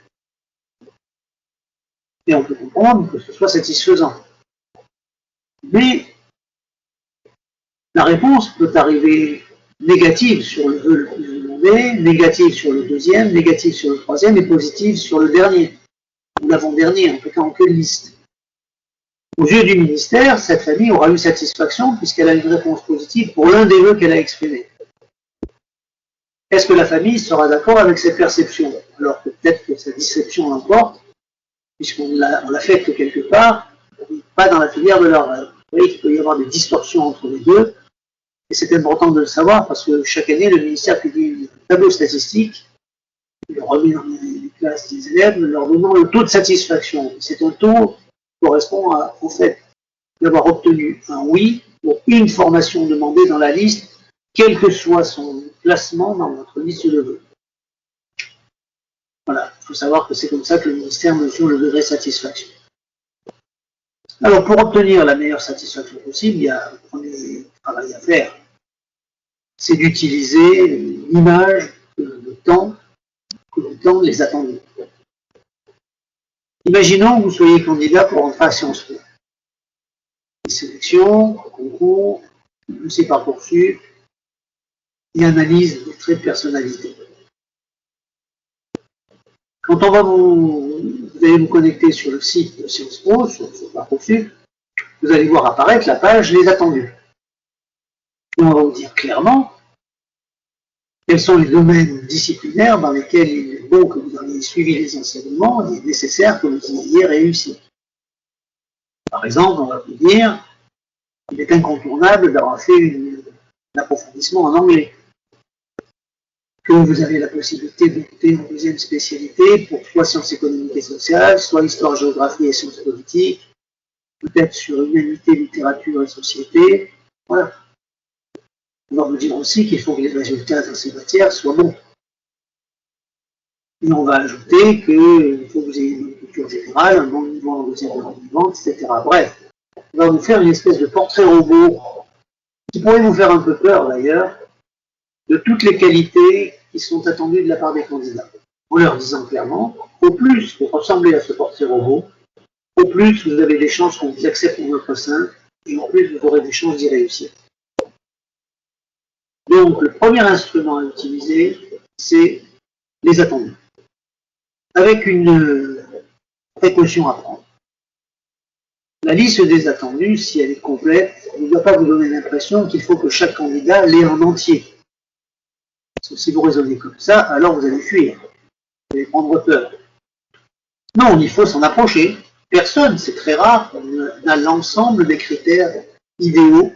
Et on peut comprendre que ce soit satisfaisant. Mais la réponse peut arriver négative sur le vœu le plus demandé, négative sur le deuxième, négative sur le troisième et positive sur le dernier, ou l'avant-dernier, en tout cas en quelle liste. Aux yeux du ministère, cette famille aura eu satisfaction puisqu'elle a une réponse positive pour l'un des vœux qu'elle a exprimés. Est-ce que la famille sera d'accord avec cette perception? Alors que peut-être que cette déception l'emporte, puisqu'on l'a faite quelque part, pas dans la filière de leur rêve. Vous voyez qu'il peut y avoir des distorsions entre les deux, et c'est important de le savoir parce que chaque année, le ministère publie un tableau statistique, il remet dans les classes des élèves, leur donnant le taux de satisfaction. C'est un taux qui correspond au fait d'avoir obtenu un oui pour une formation demandée dans la liste, quel que soit son placement dans notre liste de vœux. Voilà, il faut savoir que c'est comme ça que le ministère mesure le degré de satisfaction. Alors, pour obtenir la meilleure satisfaction possible, il y a un premier travail à faire. C'est d'utiliser l'image, le temps, les attendus. Imaginons que vous soyez candidat pour entrer à Sciences Po. Sélection, concours, c'est Parcoursup, et analyse des traits de personnalité. Quand on va vous allez vous connecter sur le site de Sciences Po, sur Parcoursup, vous allez voir apparaître la page Les attendus. Et on va vous dire clairement quels sont les domaines disciplinaires dans lesquels il est bon que vous ayez suivi les enseignements et nécessaire que vous ayez réussi. Par exemple, on va vous dire qu'il est incontournable d'avoir fait un approfondissement en anglais, que vous avez la possibilité d'opter en deuxième spécialité pour soit sciences économiques et sociales, soit histoire, géographie et sciences politiques, peut-être sur humanité, littérature et société. Voilà. On va vous dire aussi qu'il faut que les résultats dans ces matières soient bons. Et on va ajouter qu'il faut que vous ayez une culture générale, un bon niveau en deuxième langue vivante, etc. Bref, on va vous faire une espèce de portrait robot qui pourrait vous faire un peu peur d'ailleurs, de toutes les qualités qui sont attendues de la part des candidats. En leur disant clairement, au plus vous ressemblez à ce portrait robot, au plus vous avez des chances qu'on vous accepte dans votre sein, et au plus vous aurez des chances d'y réussir. Donc, le premier instrument à utiliser, c'est les attendus. Avec une précaution à prendre. La liste des attendus, si elle est complète, ne doit pas vous donner l'impression qu'il faut que chaque candidat l'ait en entier. Parce que si vous raisonnez comme ça, alors vous allez fuir. Vous allez prendre peur. Non, il faut s'en approcher. Personne, c'est très rare, n'a l'ensemble des critères idéaux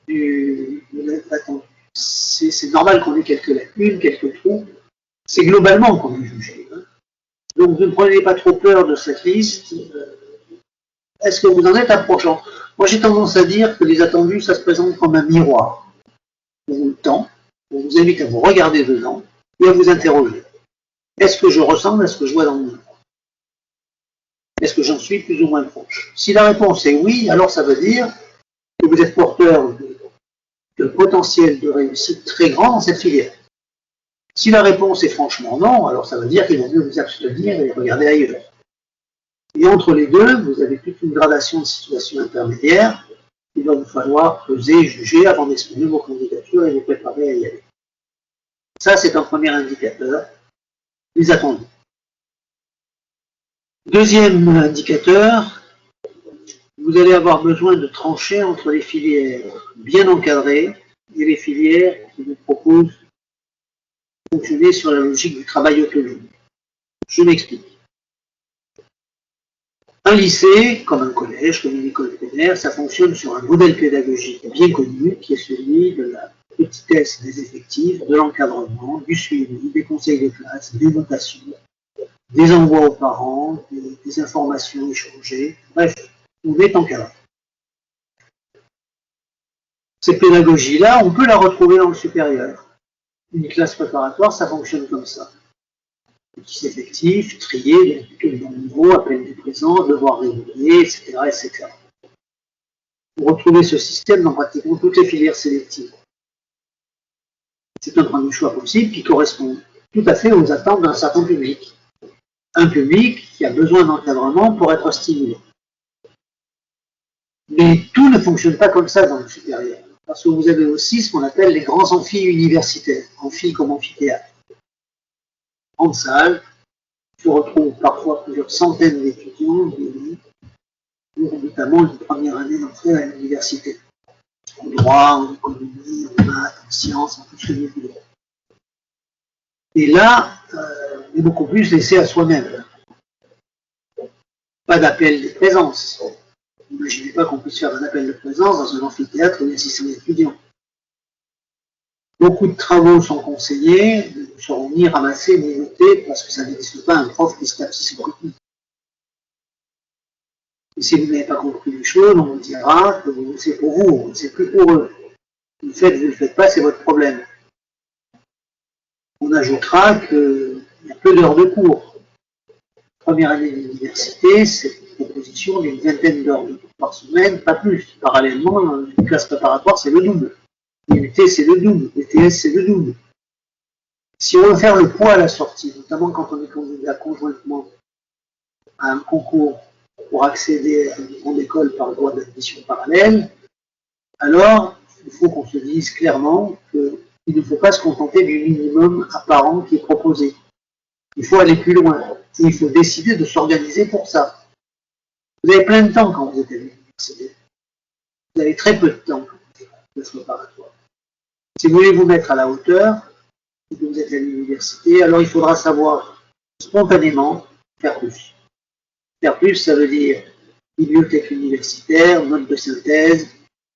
de l'attendu. C'est normal qu'on ait quelques lacunes, quelques trous. C'est globalement qu'on est jugé. Donc ne prenez pas trop peur de cette liste. Est-ce que vous en êtes approchant? Moi j'ai tendance à dire que les attendus, ça se présente comme un miroir. On vous le tend, on vous invite à vous regarder dedans et à vous interroger. Est-ce que je ressemble à ce que je vois dans le miroir? Est-ce que j'en suis plus ou moins proche? Si la réponse est oui, alors ça veut dire que vous êtes porteur de potentiel de réussite très grand dans cette filière. Si la réponse est franchement non, alors ça veut dire qu'il vaut mieux vous abstenir et regarder ailleurs. Et entre les deux, vous avez toute une gradation de situations intermédiaires qu'il va vous falloir peser, juger avant d'exprimer vos candidatures et vous préparer à y aller. Ça, c'est un premier indicateur, les attendus. Deuxième indicateur, vous allez avoir besoin de trancher entre les filières bien encadrées et les filières qui vous proposent de fonctionner sur la logique du travail autonome. Je m'explique. Un lycée, comme un collège, comme une école primaire, ça fonctionne sur un modèle pédagogique bien connu, qui est celui de la petitesse des effectifs, de l'encadrement, du suivi, des conseils de classe, des notations, des envois aux parents, des informations échangées, bref, on est encadré. Cette pédagogie-là, on peut la retrouver dans le supérieur. Une classe préparatoire, ça fonctionne comme ça. Petits effectifs, triés, plutôt le bon niveau, appel des présents, devoirs réguliers, etc., etc. Vous retrouvez ce système dans pratiquement toutes les filières sélectives. C'est un premier choix possible qui correspond tout à fait aux attentes d'un certain public. Un public qui a besoin d'encadrement pour être stimulé. Mais tout ne fonctionne pas comme ça dans le supérieur. Parce que vous avez aussi ce qu'on appelle les grands amphis universitaires, amphis comme amphithéâtre. En salle, je retrouve parfois plusieurs centaines d'étudiants, notamment une première année d'entrée à l'université. En droit, en économie, en maths, en sciences, en tout ce que vous voulez. Et là, on est beaucoup plus laissé à soi-même. Pas d'appel de présence. N'imaginez pas qu'on puisse faire un appel de présence dans un amphithéâtre où il y a 600 étudiants. Beaucoup de travaux sont conseillés, ne seront ni ramassés ni notés parce que ça n'existe pas un prof qui se tape ses copies. Et si vous n'avez pas compris les choses, on vous dira que c'est pour vous, c'est plus pour eux. Vous le faites, vous ne le faites pas, c'est votre problème. On ajoutera qu'il y a peu d'heures de cours. Première année d'université, c'est une proposition d'une vingtaine d'heures de cours par semaine, pas plus. Parallèlement, une classe préparatoire, c'est le double. L'UT, c'est le double. l'ETS, c'est le double. Si on veut faire le poids à la sortie, notamment quand on est candidat conjointement à un concours pour accéder à une grande école par voie d'admission parallèle, alors il faut qu'on se dise clairement qu'il ne faut pas se contenter du minimum apparent qui est proposé. Il faut aller plus loin. Et il faut décider de s'organiser pour ça. Vous avez plein de temps quand vous êtes à l'université. Vous avez très peu de temps quand vous êtes à la classe préparatoire. Si vous voulez vous mettre à la hauteur, et que vous êtes à l'université, alors il faudra savoir spontanément faire plus. Faire plus, ça veut dire bibliothèque universitaire, notes de synthèse,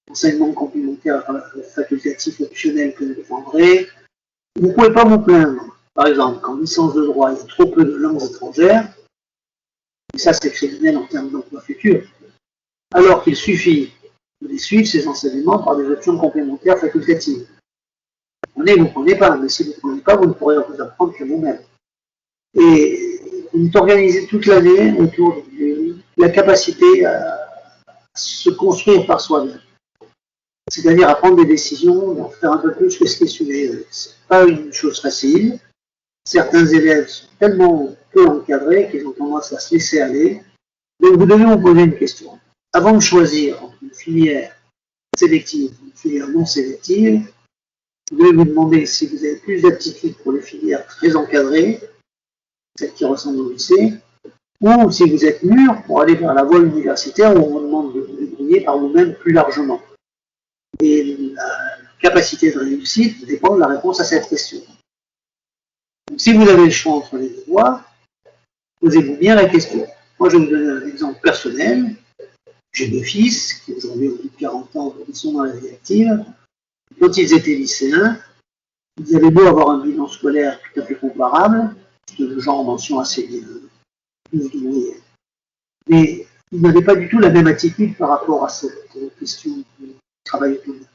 enseignement complémentaire facultatif optionnel que vous prendrez. Vous ne pouvez pas vous plaindre. Par exemple, qu'en licence de droit, il y a trop peu de langues étrangères, et ça c'est criminel en termes d'emploi futur, alors qu'il suffit de les suivre, ces enseignements, par des options complémentaires facultatives. Vous ne prenez pas, mais si vous ne prenez pas, vous ne pourrez vous apprendre que vous-même. Et vous êtes organisé toute l'année autour de la capacité à se construire par soi-même. C'est-à-dire à prendre des décisions, à faire un peu plus que ce qui est suggéré. Ce n'est pas une chose facile. Certains élèves sont tellement peu encadrés qu'ils ont tendance à se laisser aller. Donc vous devez vous poser une question. Avant de choisir entre une filière sélective et une filière non sélective, vous devez vous demander si vous avez plus d'aptitude pour les filières très encadrées, celles qui ressemblent au lycée, ou si vous êtes mûr pour aller vers la voie universitaire où on vous demande de vous débrouiller par vous-même plus largement. Et la capacité de réussite dépend de la réponse à cette question. Donc, si vous avez le choix entre les deux voies, posez-vous bien la question. Moi, je vais vous donner un exemple personnel. J'ai deux fils qui aujourd'hui ont plus de 40 ans, ils sont dans la vie active. Quand ils étaient lycéens, ils avaient beau avoir un bilan scolaire tout à fait comparable, de genre mention assez bien, plus de moyenne. Mais ils n'avaient pas du tout la même attitude par rapport à cette question du travail autonome.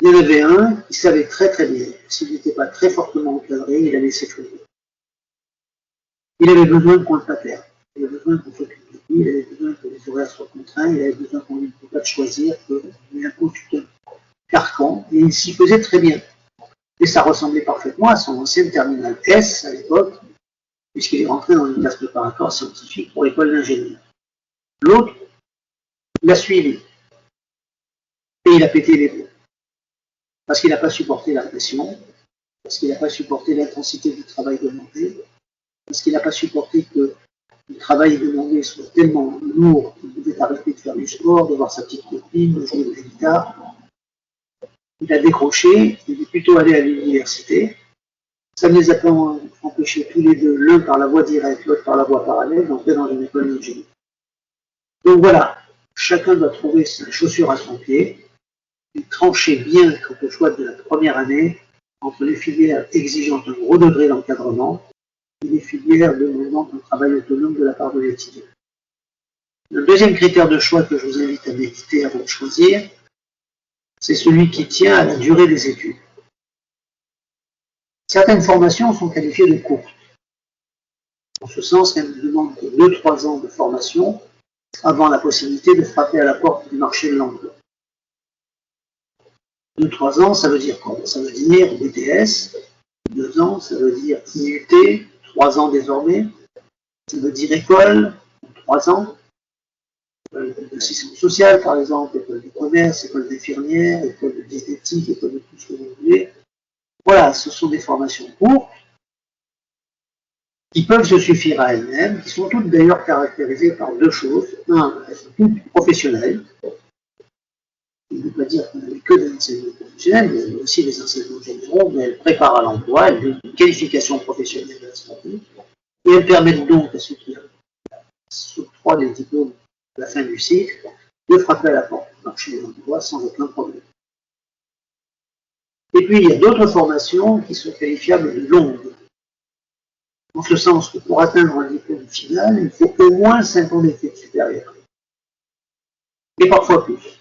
Il y en avait un qui savait très très bien, s'il n'était pas très fortement encadré, il allait s'effondrer. Il avait besoin qu'on le paterne, il avait besoin qu'on s'occupe de lui, il avait besoin que les horaires soient contraints, il avait besoin qu'on ne lui dise pas de choisir, qu'il lui impose tout un carcan, et il s'y faisait très bien. Et ça ressemblait parfaitement à son ancienne terminale S à l'époque, puisqu'il est rentré dans une classe préparatoire scientifique pour l'école d'ingénieur. L'autre l'a suivi, et il a pété les plombs. Parce qu'il n'a pas supporté la pression, parce qu'il n'a pas supporté l'intensité du travail demandé, parce qu'il n'a pas supporté que le travail demandé soit tellement lourd qu'il devait arrêter de faire du sport, de voir sa petite copine, de jouer de la guitare. Il a décroché, il est plutôt allé à l'université. Ça ne les a pas empêchés tous les deux, l'un par la voie directe, l'autre par la voie parallèle, d'entrer dans une école d'ingénieur. Donc voilà, chacun doit trouver sa chaussure à son pied. tranchez bien quant au choix de la première année entre les filières exigeant un gros degré d'encadrement et les filières demandant un travail autonome de la part de l'étudiant. Le deuxième critère de choix que je vous invite à méditer avant de choisir, c'est celui qui tient à la durée des études. Certaines formations sont qualifiées de courtes, en ce sens qu'elles ne demandent que 2-3 ans de formation avant la possibilité de frapper à la porte du marché de l'emploi. 2-3 ans, ça veut dire quoi? Ça veut dire BTS, 2 ans, ça veut dire IUT, 3 ans désormais, ça veut dire école, 3 ans, école d'assistance sociale par exemple, école de commerce, école d'infirmière, école de diététique, école de tout ce que vous voulez. Voilà, ce sont des formations courtes qui peuvent se suffire à elles-mêmes, qui sont toutes d'ailleurs caractérisées par deux choses. Un, elles sont toutes professionnelles. Il ne veut pas dire qu'on n'avait que des enseignements professionnels, mais il y a aussi des enseignements généraux, mais elles préparent à l'emploi, elles donnent une qualification professionnelle à la santé, et elles permettent donc à ceux qui s'octroient les diplômes à la fin du cycle de frapper à la porte du marché de l'emploi sans aucun problème. Et puis il y a d'autres formations qui sont qualifiables de longues, en ce sens que pour atteindre un diplôme final, il faut au moins 5 ans d'études supérieures, et parfois plus.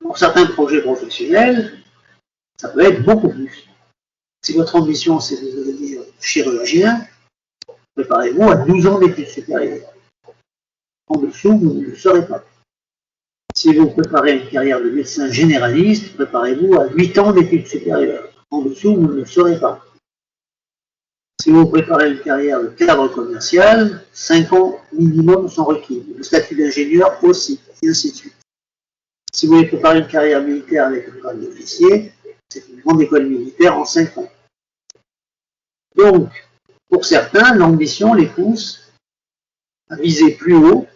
Pour certains projets professionnels, ça peut être beaucoup plus. Si votre ambition c'est de devenir chirurgien, préparez-vous à 12 ans d'études supérieures. En dessous, vous ne le serez pas. Si vous préparez une carrière de médecin généraliste, préparez-vous à 8 ans d'études supérieures. En dessous, vous ne le serez pas. Si vous préparez une carrière de cadre commercial, 5 ans minimum sont requis. Le statut d'ingénieur aussi, et ainsi de suite. Si vous voulez préparer une carrière militaire avec un grade d'officier, c'est une grande école militaire en 5 ans. Donc, pour certains, l'ambition les pousse à viser plus haut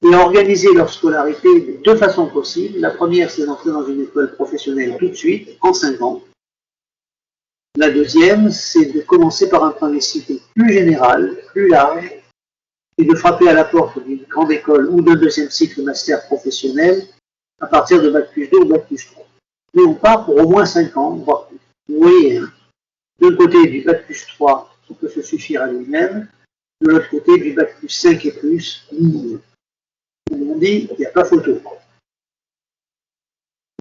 et à organiser leur scolarité de deux façons possibles. La première, c'est d'entrer dans une école professionnelle tout de suite, en 5 ans. La deuxième, c'est de commencer par un premier cycle plus général, plus large, et de frapper à la porte d'une grande école ou d'un deuxième cycle master professionnel à partir de Bac plus 2 ou Bac plus 3. Mais on part pour au moins 5 ans, voire plus. Vous voyez, hein, d'un côté du Bac plus 3, qui peut se suffire à lui-même, de l'autre côté du Bac plus 5 et plus, minimum. On dit, il n'y a pas photo.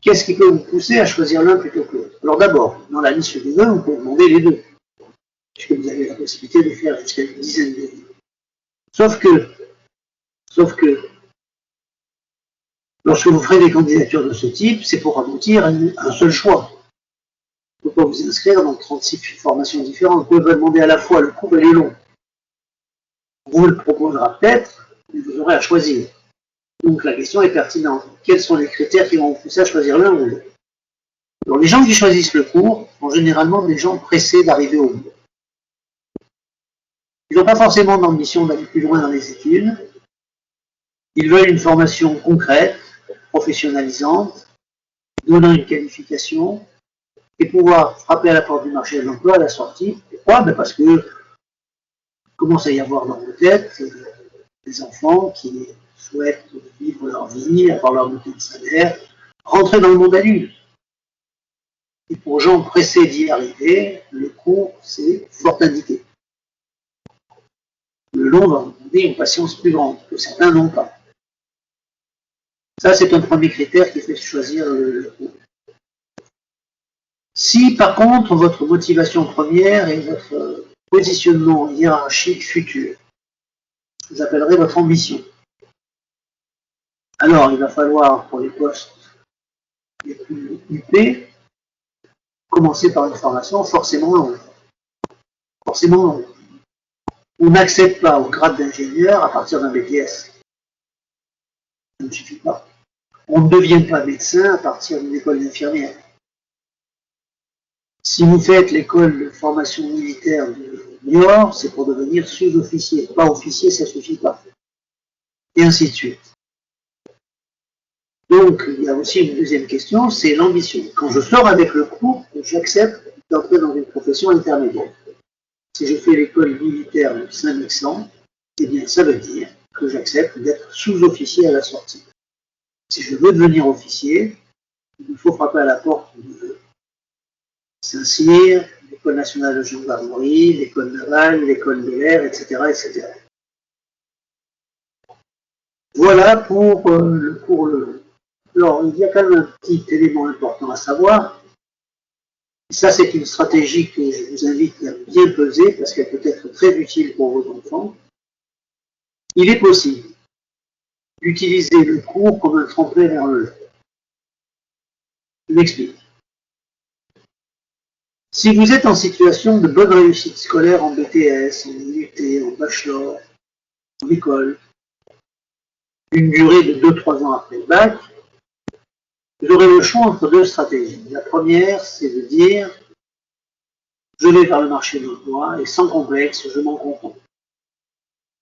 Qu'est-ce qui peut vous pousser à choisir l'un plutôt que l'autre? Alors d'abord, dans la liste des vœux, vous pouvez demander les deux, puisque vous avez la possibilité de faire jusqu'à une dizaine de vœux. Sauf que, lorsque vous ferez des candidatures de ce type, c'est pour aboutir à un seul choix. Vous ne pouvez pas vous inscrire dans 36 formations différentes. Vous pouvez pas demander à la fois, le cours et les longs. On vous le proposera peut-être, mais vous aurez à choisir. Donc la question est pertinente. Quels sont les critères qui vont vous pousser à choisir l'un ou l'autre? Alors les gens qui choisissent le cours sont généralement des gens pressés d'arriver au bout. Ils n'ont pas forcément d'ambition d'aller plus loin dans les études. Ils veulent une formation concrète, professionnalisante, donnant une qualification, et pouvoir frapper à la porte du marché de l'emploi à la sortie. Pourquoi? Parce que commence à y avoir dans vos têtes des enfants qui souhaitent vivre leur vie, avoir leur bulletin de salaire, rentrer dans le monde adulte. Et pour gens pressés d'y arriver, le cours, c'est fort indiqué. Le long va vous demander une patience plus grande, que certains n'ont pas. Ça, c'est un premier critère qui fait choisir le cours. Si, par contre, votre motivation première est votre positionnement hiérarchique futur, vous appellerez votre ambition. Alors, il va falloir, pour les postes les plus huppés, commencer par une formation forcément longue. Forcément longue. On n'accède pas au grade d'ingénieur à partir d'un BTS. Ça ne suffit pas. On ne devient pas médecin à partir d'une école d'infirmière. Si vous faites l'école de formation militaire de Niort, c'est pour devenir sous-officier. Pas officier, ça ne suffit pas. Et ainsi de suite. Donc, il y a aussi une deuxième question, c'est l'ambition. Quand je sors avec le cours, j'accepte d'entrer dans une profession intermédiaire. Si je fais l'école militaire de Saint-Mexan, eh bien, ça veut dire que j'accepte d'être sous-officier à la sortie. Si je veux devenir officier, il faut frapper à la porte de Saint-Cyr, l'École nationale de gendarmerie, l'École navale, l'École de l'air, etc., etc. Voilà pour le cours. Alors, il y a quand même un petit élément important à savoir. Ça, c'est une stratégie que je vous invite à bien peser parce qu'elle peut être très utile pour vos enfants. Il est possible d'utiliser le cours comme un tremplin vers le haut. Je m'explique. Si vous êtes en situation de bonne réussite scolaire en BTS, en UT, en bachelor, en école, une durée de 2-3 ans après le bac, vous aurez le choix entre deux stratégies. La première, c'est de dire je vais vers le marché de l'emploi et sans complexe, je m'en contente.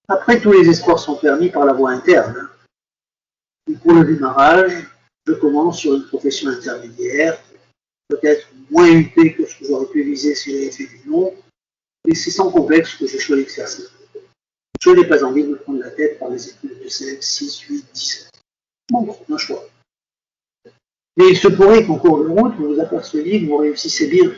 Après, tous les espoirs sont permis par la voie interne. Et pour le démarrage, je commence sur une profession intermédiaire, peut-être moins huppée que ce que j'aurais pu viser si j'avais fait du long, mais c'est sans complexe que je choisis d'exercer. Je n'ai pas envie de me prendre la tête par les études de 5, 6, 8, 17. Bon, c'est un choix. Mais il se pourrait qu'en cours de route, vous vous aperceviez que vous réussissez bien.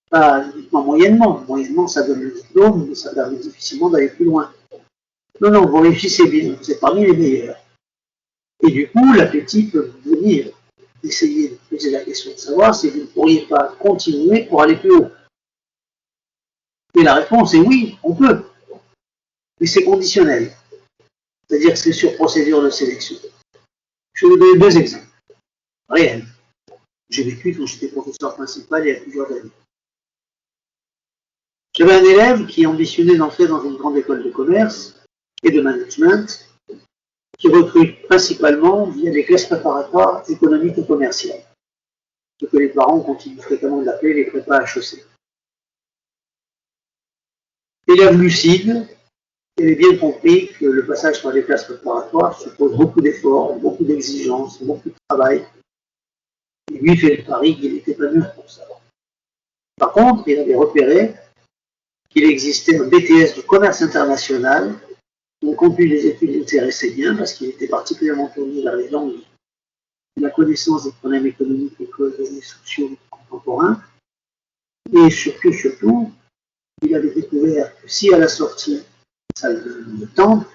Pas uniquement moyennement. Moyennement, ça donne le diplôme, mais ça permet difficilement d'aller plus loin. Non, non, vous réussissez bien. Vous êtes parmi les meilleurs. Et du coup, l'appétit peut venir d'essayer de poser la question de savoir si vous ne pourriez pas continuer pour aller plus haut. Et la réponse est oui, on peut. Mais c'est conditionnel. C'est-à-dire que c'est sur procédure de sélection. Je vais vous donner deux exemples. Réels. J'ai vécu quand j'étais professeur principal il y a plusieurs années. J'avais un élève qui ambitionnait d'entrer dans une grande école de commerce et de management qui recrute principalement via les classes préparatoires économiques et commerciales, ce que les parents continuent fréquemment d'appeler les prépas HEC. Élève lucide, il avait bien compris que le passage par les classes préparatoires suppose beaucoup d'efforts, beaucoup d'exigences, beaucoup de travail. Et lui fait le pari qu'il n'était pas mûr pour ça. Par contre, il avait repéré qu'il existait un BTS de commerce international, dont le contenu des études l'intéressait bien, parce qu'il était particulièrement tourné vers les langues, la connaissance des problèmes économiques et sociaux contemporains. Et surtout, il avait découvert que si à la sortie, ça le tente,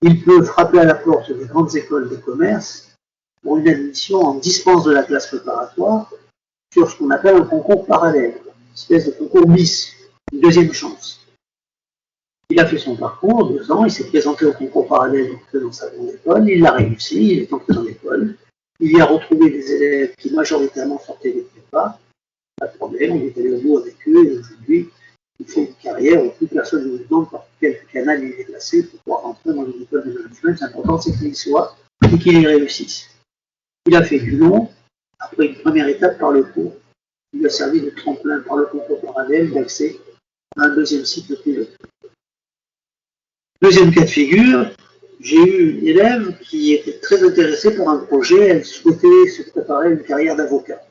il peut frapper à la porte des grandes écoles de commerce pour une admission en dispense de la classe préparatoire sur ce qu'on appelle un concours parallèle, une espèce de concours bis, une deuxième chance. Il a fait son parcours, 2 ans, il s'est présenté au concours parallèle dans sa grande école, il l'a réussi, il est entré dans l'école, il y a retrouvé des élèves qui majoritairement sortaient des prépas, pas de problème, on est allé au bout avec eux, et aujourd'hui, il fait une carrière où plus personne ne lui demande par quel canal il est placé pour pouvoir rentrer dans une école de management. L'important, c'est qu'il y soit et qu'il y réussisse. Il a fait du long, après une première étape par le cours. Il a servi de tremplin par le concours parallèle d'accès à un deuxième cycle pilote. Deuxième cas de figure, j'ai eu une élève qui était très intéressée par un projet, elle souhaitait se préparer à une carrière d'avocat.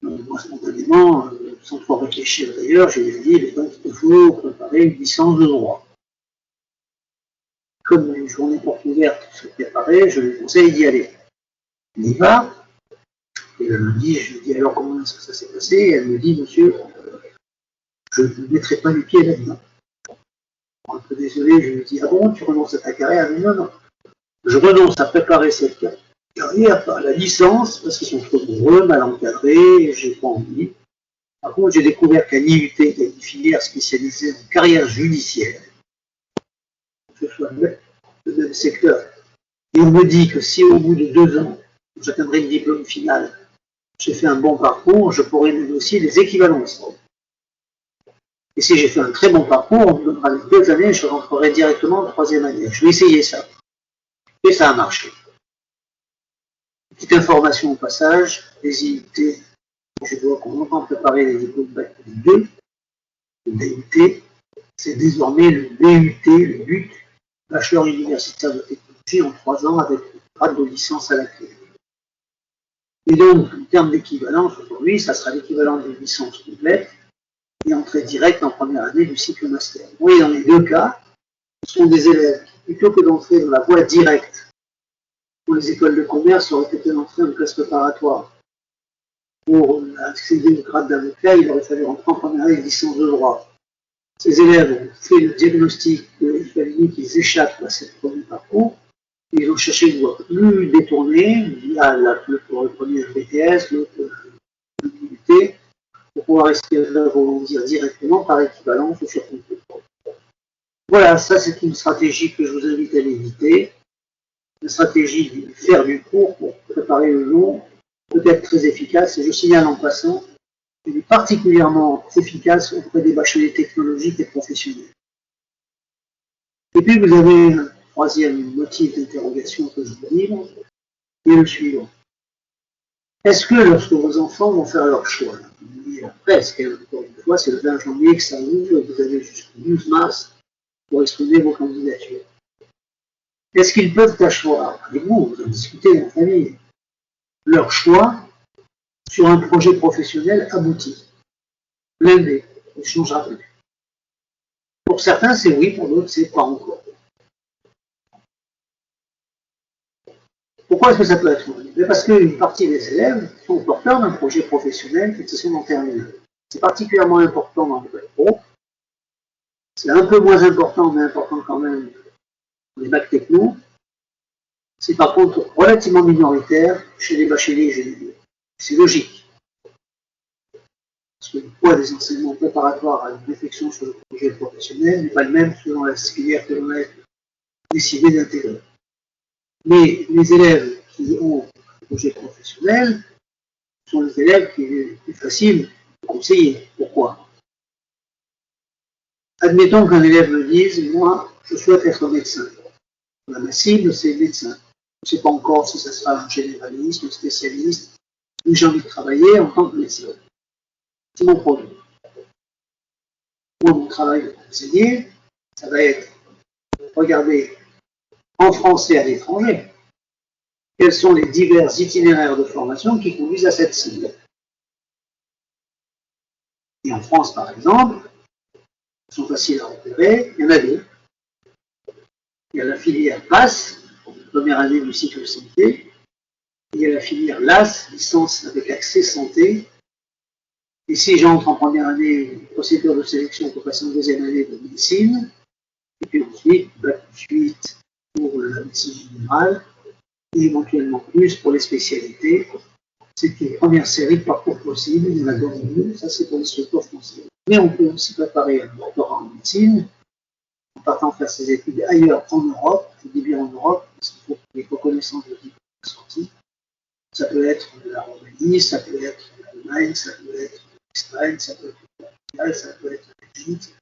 Moi, spontanément, sans trop réfléchir d'ailleurs, je lui ai dit, donc il faut préparer une licence de droit. Comme une journée porte ouverte se préparer, je lui conseille d'y aller. Il y va, et le lundi, je lui dis alors comment est-ce que ça s'est passé, et elle me dit, monsieur, je ne mettrai pas les pieds là-dedans. Un peu désolé, je lui dis, ah bon, tu renonces à ta carrière? Non, non. Je renonce à préparer cette carrière par la licence, parce qu'ils sont trop nombreux, mal encadrés, j'ai pas envie. Par contre, j'ai découvert qu'à l'IUT, il y a une filière spécialisée en carrière judiciaire, que ce soit le même secteur. Et on me dit que si au bout de 2 ans, j'atteindrai le diplôme final, j'ai fait un bon parcours, je pourrai négocier des équivalences. Et si j'ai fait un très bon parcours, on me donnera les 2 années, je rentrerai directement en 3e année. Je vais essayer ça. Et ça a marché. Petite information au passage, les IUT, je vois qu'on entend préparer les diplômes bac plus 2, le DUT, c'est désormais le BUT, le BUT, bachelor universitaire de technologie en 3 ans avec le grade de licence à la clé. Et donc, en termes d'équivalence, aujourd'hui, ça sera l'équivalent d'une licence complète et entrée directe en première année du cycle master. Vous voyez, dans les 2 cas, ce sont des élèves qui plutôt que d'entrer dans la voie directe, où les écoles de commerce auraient été entrées en classe préparatoire. Pour accéder au grade d'avocat, il aurait fallu rentrer en première année de licence de droit. Ces élèves ont fait le diagnostic qu'il fallait qu'ils échappent à ce premier parcours. Ils ont cherché une voie plus détournée, via le premier BTS, l'autre l'UT, pour pouvoir rebondir directement par équivalence ou sur concours. Voilà, ça c'est une stratégie que je vous invite à l'éviter. La stratégie de faire du cours pour préparer le long peut être très efficace, et je signale en passant qu'elle est particulièrement efficace auprès des bacheliers technologiques et professionnels. Et puis vous avez un troisième motif d'interrogation que je vous livre, qui est le suivant. Est-ce que lorsque vos enfants vont faire leur choix, presque, encore une fois, c'est le 20 janvier que ça ouvre, vous avez jusqu'au 12 mars pour exprimer vos candidatures. Est-ce qu'ils peuvent asseoir avec vous, vous en discutez en famille, leur choix sur un projet professionnel abouti, blindé, il ne changera plus. Pour certains, c'est oui, pour d'autres, c'est pas encore. Pourquoi est-ce que ça peut être oui? Parce qu'une partie des élèves sont porteurs d'un projet professionnel qui sont en terminale. C'est particulièrement important dans le bac pro. C'est un peu moins important, mais important quand même, dans les bacs techno. C'est par contre relativement minoritaire chez les bacheliers généraux. C'est logique. Parce que le poids des enseignements préparatoires à une réflexion sur le projet professionnel n'est pas le même selon la filière que l'on a décidé d'intégrer. Mais les élèves qui ont un projet professionnel sont les élèves qui est plus facile de conseiller. Pourquoi? Admettons qu'un élève me dise, moi, je souhaite être médecin. Ma cible, c'est médecin. Je ne sais pas encore si ça sera un généraliste, un spécialiste, mais j'ai envie de travailler en tant que médecin. C'est mon projet. Moi, mon travail de conseiller, ça va être de regarder en français à l'étranger quels sont les divers itinéraires de formation qui conduisent à cette cible. Et en France, par exemple, ils sont faciles à repérer, il y en a deux. Il y a la filière PASS, première année du cycle santé, et il y a la filière LAS, licence avec accès santé. Et si j'entre en première année, une procédure de sélection pour passer en deuxième année de médecine, et puis ensuite, bac suite pour la médecine générale, et éventuellement plus pour les spécialités. C'est une première série de parcours possibles, il y en a deux, ça c'est pour les structures françaises. Mais on peut aussi préparer un doctorat en médecine, en partant faire ses études ailleurs en Europe, je dis bien en Europe, parce qu'il faut les reconnaissances de diplôme sortis. Ça peut être la Roumanie, ça peut être l'Allemagne, ça peut être l'Espagne, ça peut être le Portugal, ça peut être la Belgique.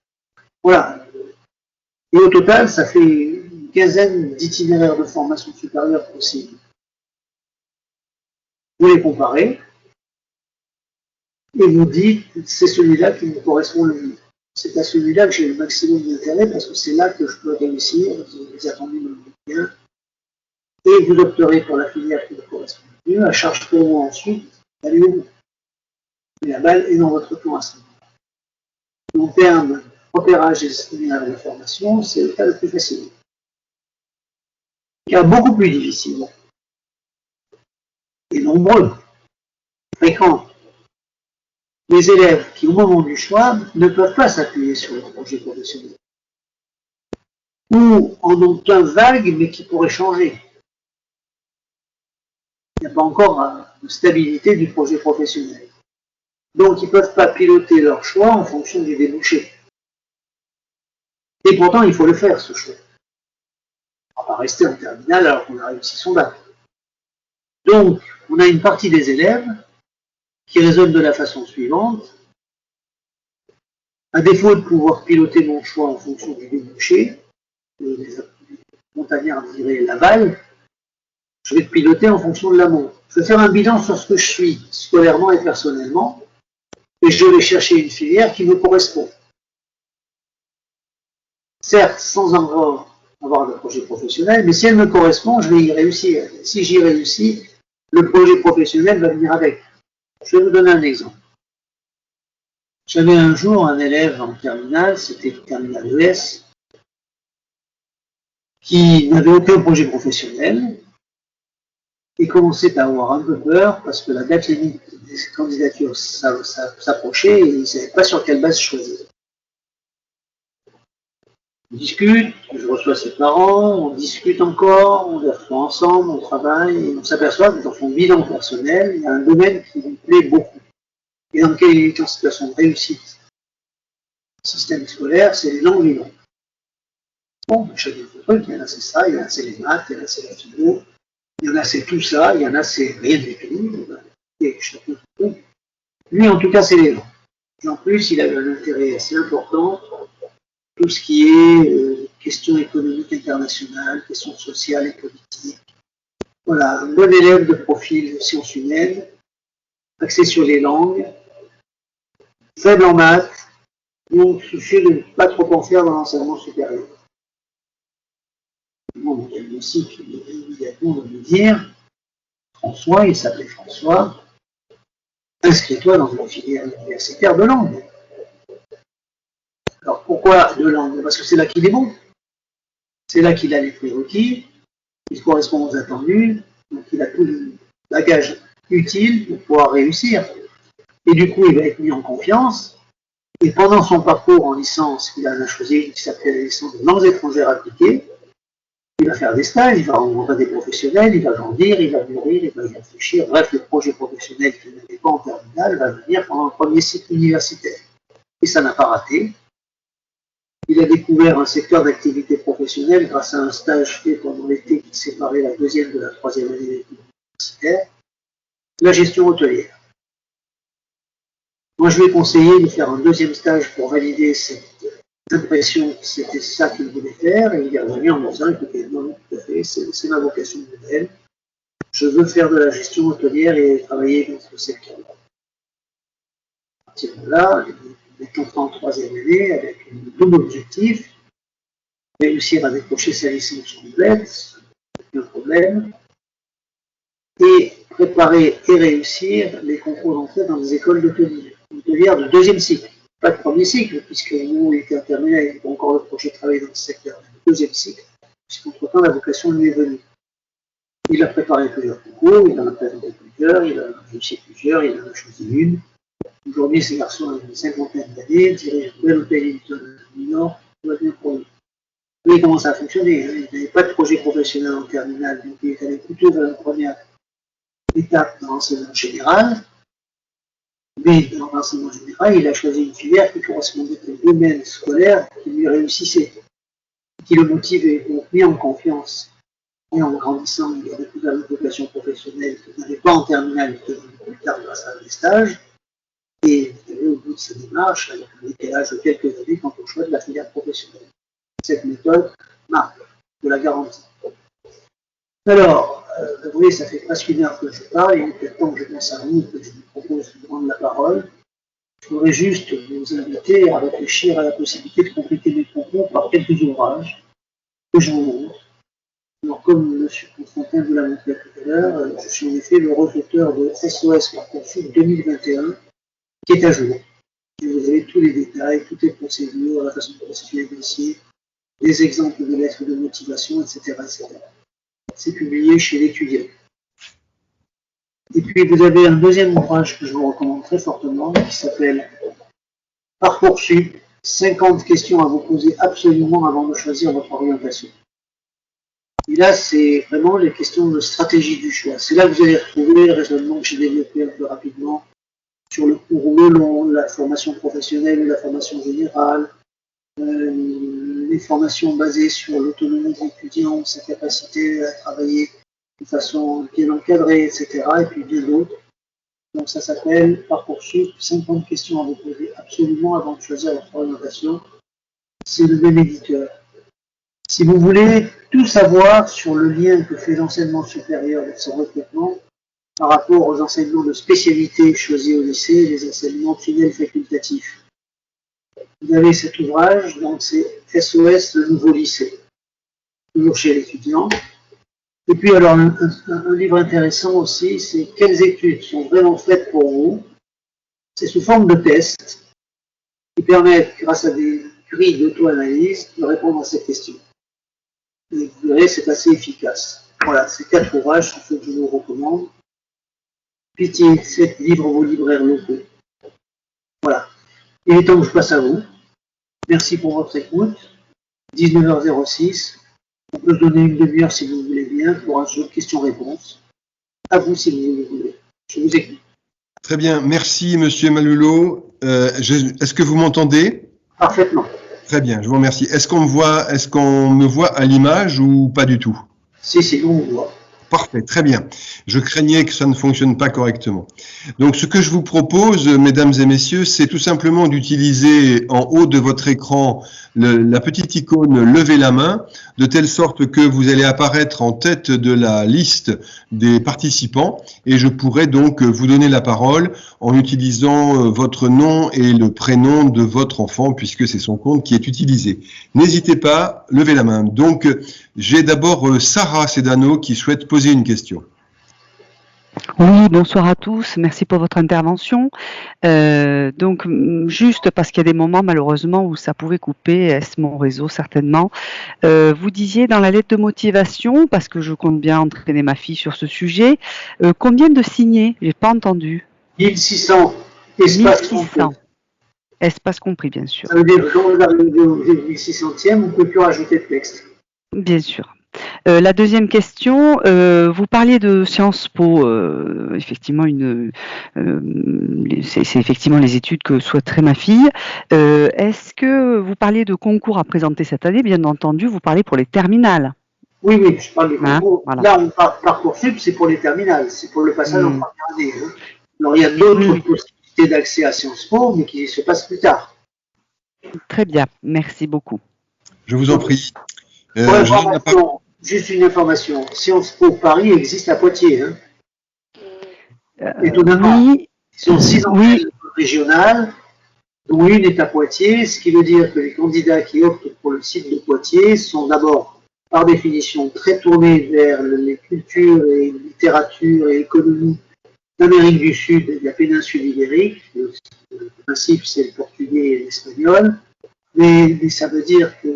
Voilà. Et au total, ça fait une quinzaine d'itinéraires de formation supérieure possibles. Vous les comparez et vous dites c'est celui-là qui me correspond le mieux. C'est à celui-là que j'ai le maximum d'intérêt parce que c'est là que je peux réussir, les attendus me le bien, et vous opterez pour la filière qui vous correspond le mieux, à charge pour moi ensuite d'aller au bout. Mais la balle est dans votre camp à ce moment. En termes repérage des itinéraires de formation, c'est le cas le plus facile. Le cas beaucoup plus difficile et nombreux, fréquents. Les élèves qui, au moment du choix, ne peuvent pas s'appuyer sur le projet professionnel. Ou en ont un vague, mais qui pourrait changer. Il n'y a pas encore de stabilité du projet professionnel. Donc, ils ne peuvent pas piloter leur choix en fonction du débouché. Et pourtant, il faut le faire, ce choix. On ne va pas rester en terminale alors qu'on a réussi son bac. Donc, on a une partie des élèves qui raisonnent de la façon suivante. À défaut de pouvoir piloter mon choix en fonction du débouché, les montagnards diraient l'aval, je vais piloter en fonction de l'amont. Je vais faire un bilan sur ce que je suis, scolairement et personnellement, et je vais chercher une filière qui me correspond. Certes, sans avoir de projet professionnel, mais si elle me correspond, je vais y réussir. Si j'y réussis, le projet professionnel va venir avec. Je vais vous donner un exemple. J'avais un jour un élève en terminale, c'était le terminal ES, qui n'avait aucun projet professionnel et commençait à avoir un peu peur parce que la date limite des candidatures s'approchait et il ne savait pas sur quelle base choisir. On discute, je reçois ses parents, on discute encore, on les reçoit ensemble, on travaille, et on s'aperçoit que dans son bilan personnel, il y a un domaine qui lui plaît beaucoup, et dans lequel il est en situation de réussite. Le système scolaire, c'est les langues vivantes. Bon, chacun de trucs, il y en a c'est ça, il y en a c'est les maths, il y en a c'est la philo, il y en a c'est tout ça, il y en a c'est rien du tout, et chacun de trucs. Lui, en tout cas, c'est les langues. Et en plus, il avait un intérêt assez important tout ce qui est questions économiques internationales, questions sociales et politiques. Voilà, un bon élève de profil sciences humaines, axé sur les langues, faible en maths, donc soucieux de ne pas trop en faire dans l'enseignement supérieur. Bon, il y a le cycle qui est immédiatement de me dire, François, il s'appelait François, inscris-toi dans une filière universitaire de langue. Alors pourquoi de langue? Parce que c'est là qu'il est bon. C'est là qu'il a les prérequis, il correspond aux attendus, donc il a tout le bagage utile pour pouvoir réussir. Et du coup, il va être mis en confiance. Et pendant son parcours en licence, il en a choisi une qui s'appelle la licence de langues étrangères appliquées. Il va faire des stages, il va rencontrer des professionnels, il va grandir, il va mûrir, il va y réfléchir. Bref, le projet professionnel qu'il n'avait pas en terminale va venir pendant le premier cycle universitaire. Et ça n'a pas raté. Il a découvert un secteur d'activité professionnelle grâce à un stage fait pendant l'été qui séparait la deuxième de la troisième année d'études universitaires, la gestion hôtelière. Moi, je lui ai conseillé de faire un deuxième stage pour valider cette impression que c'était ça qu'il voulait faire, et il est revenu en me disant, écoutez, non, tout à fait, c'est ma vocation nouvelle. Je veux faire de la gestion hôtelière et travailler dans ce secteur-là. À partir de là, il est entré en troisième année avec un double objectif, réussir à décrocher sa licence complète, aucun problème, et préparer et réussir les concours d'entrée dans des écoles d'hôtelière de deuxième cycle. Pas de premier cycle, puisque nous, il était intermédiaire, il n'y a pas encore le projet de travailler dans ce secteur. Le deuxième cycle, puisqu'entre-temps, la vocation lui est venue. Il a préparé plusieurs concours, il en a présenté plusieurs, il a réussi plusieurs, il en a choisi une. Aujourd'hui, ces garçons ont une cinquantaine d'années, dirigent un bel hôtel Hilton du Nord, tout va bien pour lui. Oui, comment ça a fonctionné? Il n'avait pas de projet professionnel en terminale, donc il est allé plutôt vers la première étape dans l'enseignement général. Mais dans l'enseignement général, il a choisi une filière qui correspondait au domaine scolaire qui lui réussissait, qui le motivait, donc mis en confiance. Et en grandissant, il a découvert une vocation professionnelle qu'il n'avait pas en terminale, qui est plus tard grâce à des stages. Et au bout de sa démarche, avec un décalage de quelques années quant au choix de la filière professionnelle. Cette méthode marque de la garantie. Alors, vous voyez, ça fait presque une heure que je parle, il est peut-être temps que je pense à vous, que je vous propose de prendre la parole. Je voudrais juste vous inviter à réfléchir à la possibilité de compléter mes propos par quelques ouvrages que je vous montre. Alors, comme M. Constantin vous l'a montré tout à l'heure, je suis en effet le auteur de SOS Parcoursup 2021, qui est à jour. Et vous avez tous les détails, toutes les procédures, la façon de constituer un dossier, des exemples de lettres de motivation, etc. etc. C'est publié chez l'étudiant. Et puis vous avez un deuxième ouvrage que je vous recommande très fortement, qui s'appelle Parcoursup, 50 questions à vous poser absolument avant de choisir votre orientation. Et là, c'est vraiment les questions de stratégie du choix. C'est là que vous allez retrouver le raisonnement que j'ai développé un peu rapidement sur le court ou le long, la formation professionnelle ou la formation générale, les formations basées sur l'autonomie de l'étudiant, sa capacité à travailler de façon bien encadrée, etc. Et puis bien d'autres. Donc ça s'appelle Parcoursup, 50 questions à vous poser absolument avant de choisir votre orientation. C'est le même éditeur. Si vous voulez tout savoir sur le lien que fait l'enseignement supérieur avec son recrutement par rapport aux enseignements de spécialité choisis au lycée, les enseignements optionnels facultatifs, vous avez cet ouvrage, donc c'est SOS, le nouveau lycée, toujours chez l'étudiant. Et puis alors, un livre intéressant aussi, c'est quelles études sont vraiment faites pour vous. C'est sous forme de tests qui permettent, grâce à des grilles d'auto-analyse, de répondre à ces questions. Et vous verrez, c'est assez efficace. Voilà, ces 4 ouvrages sont ceux que je vous recommande. Pitié, faites vivre vos libraires locaux. Voilà. Il est temps que je passe à vous. Merci pour votre écoute. 19h06. On peut se donner une demi-heure si vous voulez bien pour un jeu de questions-réponses. À vous si vous le voulez. Je vous écoute. Très bien, merci Monsieur Malulot. Est-ce que vous m'entendez? Parfaitement. Très bien, je vous remercie. Est-ce qu'on me voit à l'image ou pas du tout? Si, on vous voit. Parfait, très bien. Je craignais que ça ne fonctionne pas correctement. Donc, ce que je vous propose, mesdames et messieurs, c'est tout simplement d'utiliser en haut de votre écran la petite icône « Levez la main », de telle sorte que vous allez apparaître en tête de la liste des participants et je pourrai donc vous donner la parole en utilisant votre nom et le prénom de votre enfant, puisque c'est son compte qui est utilisé. N'hésitez pas, levez la main. Donc, j'ai d'abord Sarah Sedano qui souhaite poser une question. Oui, bonsoir à tous. Merci pour votre intervention. Donc, juste parce qu'il y a des moments, malheureusement, où ça pouvait couper, est-ce mon réseau, certainement. Vous disiez dans la lettre de motivation, parce que je compte bien entraîner ma fille sur ce sujet, combien de signés? J'ai pas entendu. 1600. Espace 1600. compris. Espace compris, bien sûr. Ça veut dire que quand vous arrivez au 1600e, vous ne pouvez plus rajouter de texte. Bien sûr. La deuxième question, vous parliez de Sciences Po, effectivement c'est effectivement les études que souhaiterait ma fille. Est-ce que vous parliez de concours à présenter cette année? Bien entendu, vous parlez pour les terminales. Oui, je parle des concours. Voilà. Là, on parle Parcoursup, c'est pour les terminales, c'est pour le passage en première année. Hein. Alors, il y a d'autres possibilités d'accès à Sciences Po, mais qui se passent plus tard. Très bien, merci beaucoup. Je vous en prie. Juste une information, Sciences Po Paris existe à Poitiers. Hein. Étonnamment, oui. ils sont 6 antennes régionales, dont une est à Poitiers, ce qui veut dire que les candidats qui optent pour le site de Poitiers sont d'abord, par définition, très tournés vers les cultures et littératures et économies d'Amérique du Sud et de la péninsule ibérique. Le principe, c'est le portugais et l'espagnol, mais ça veut dire que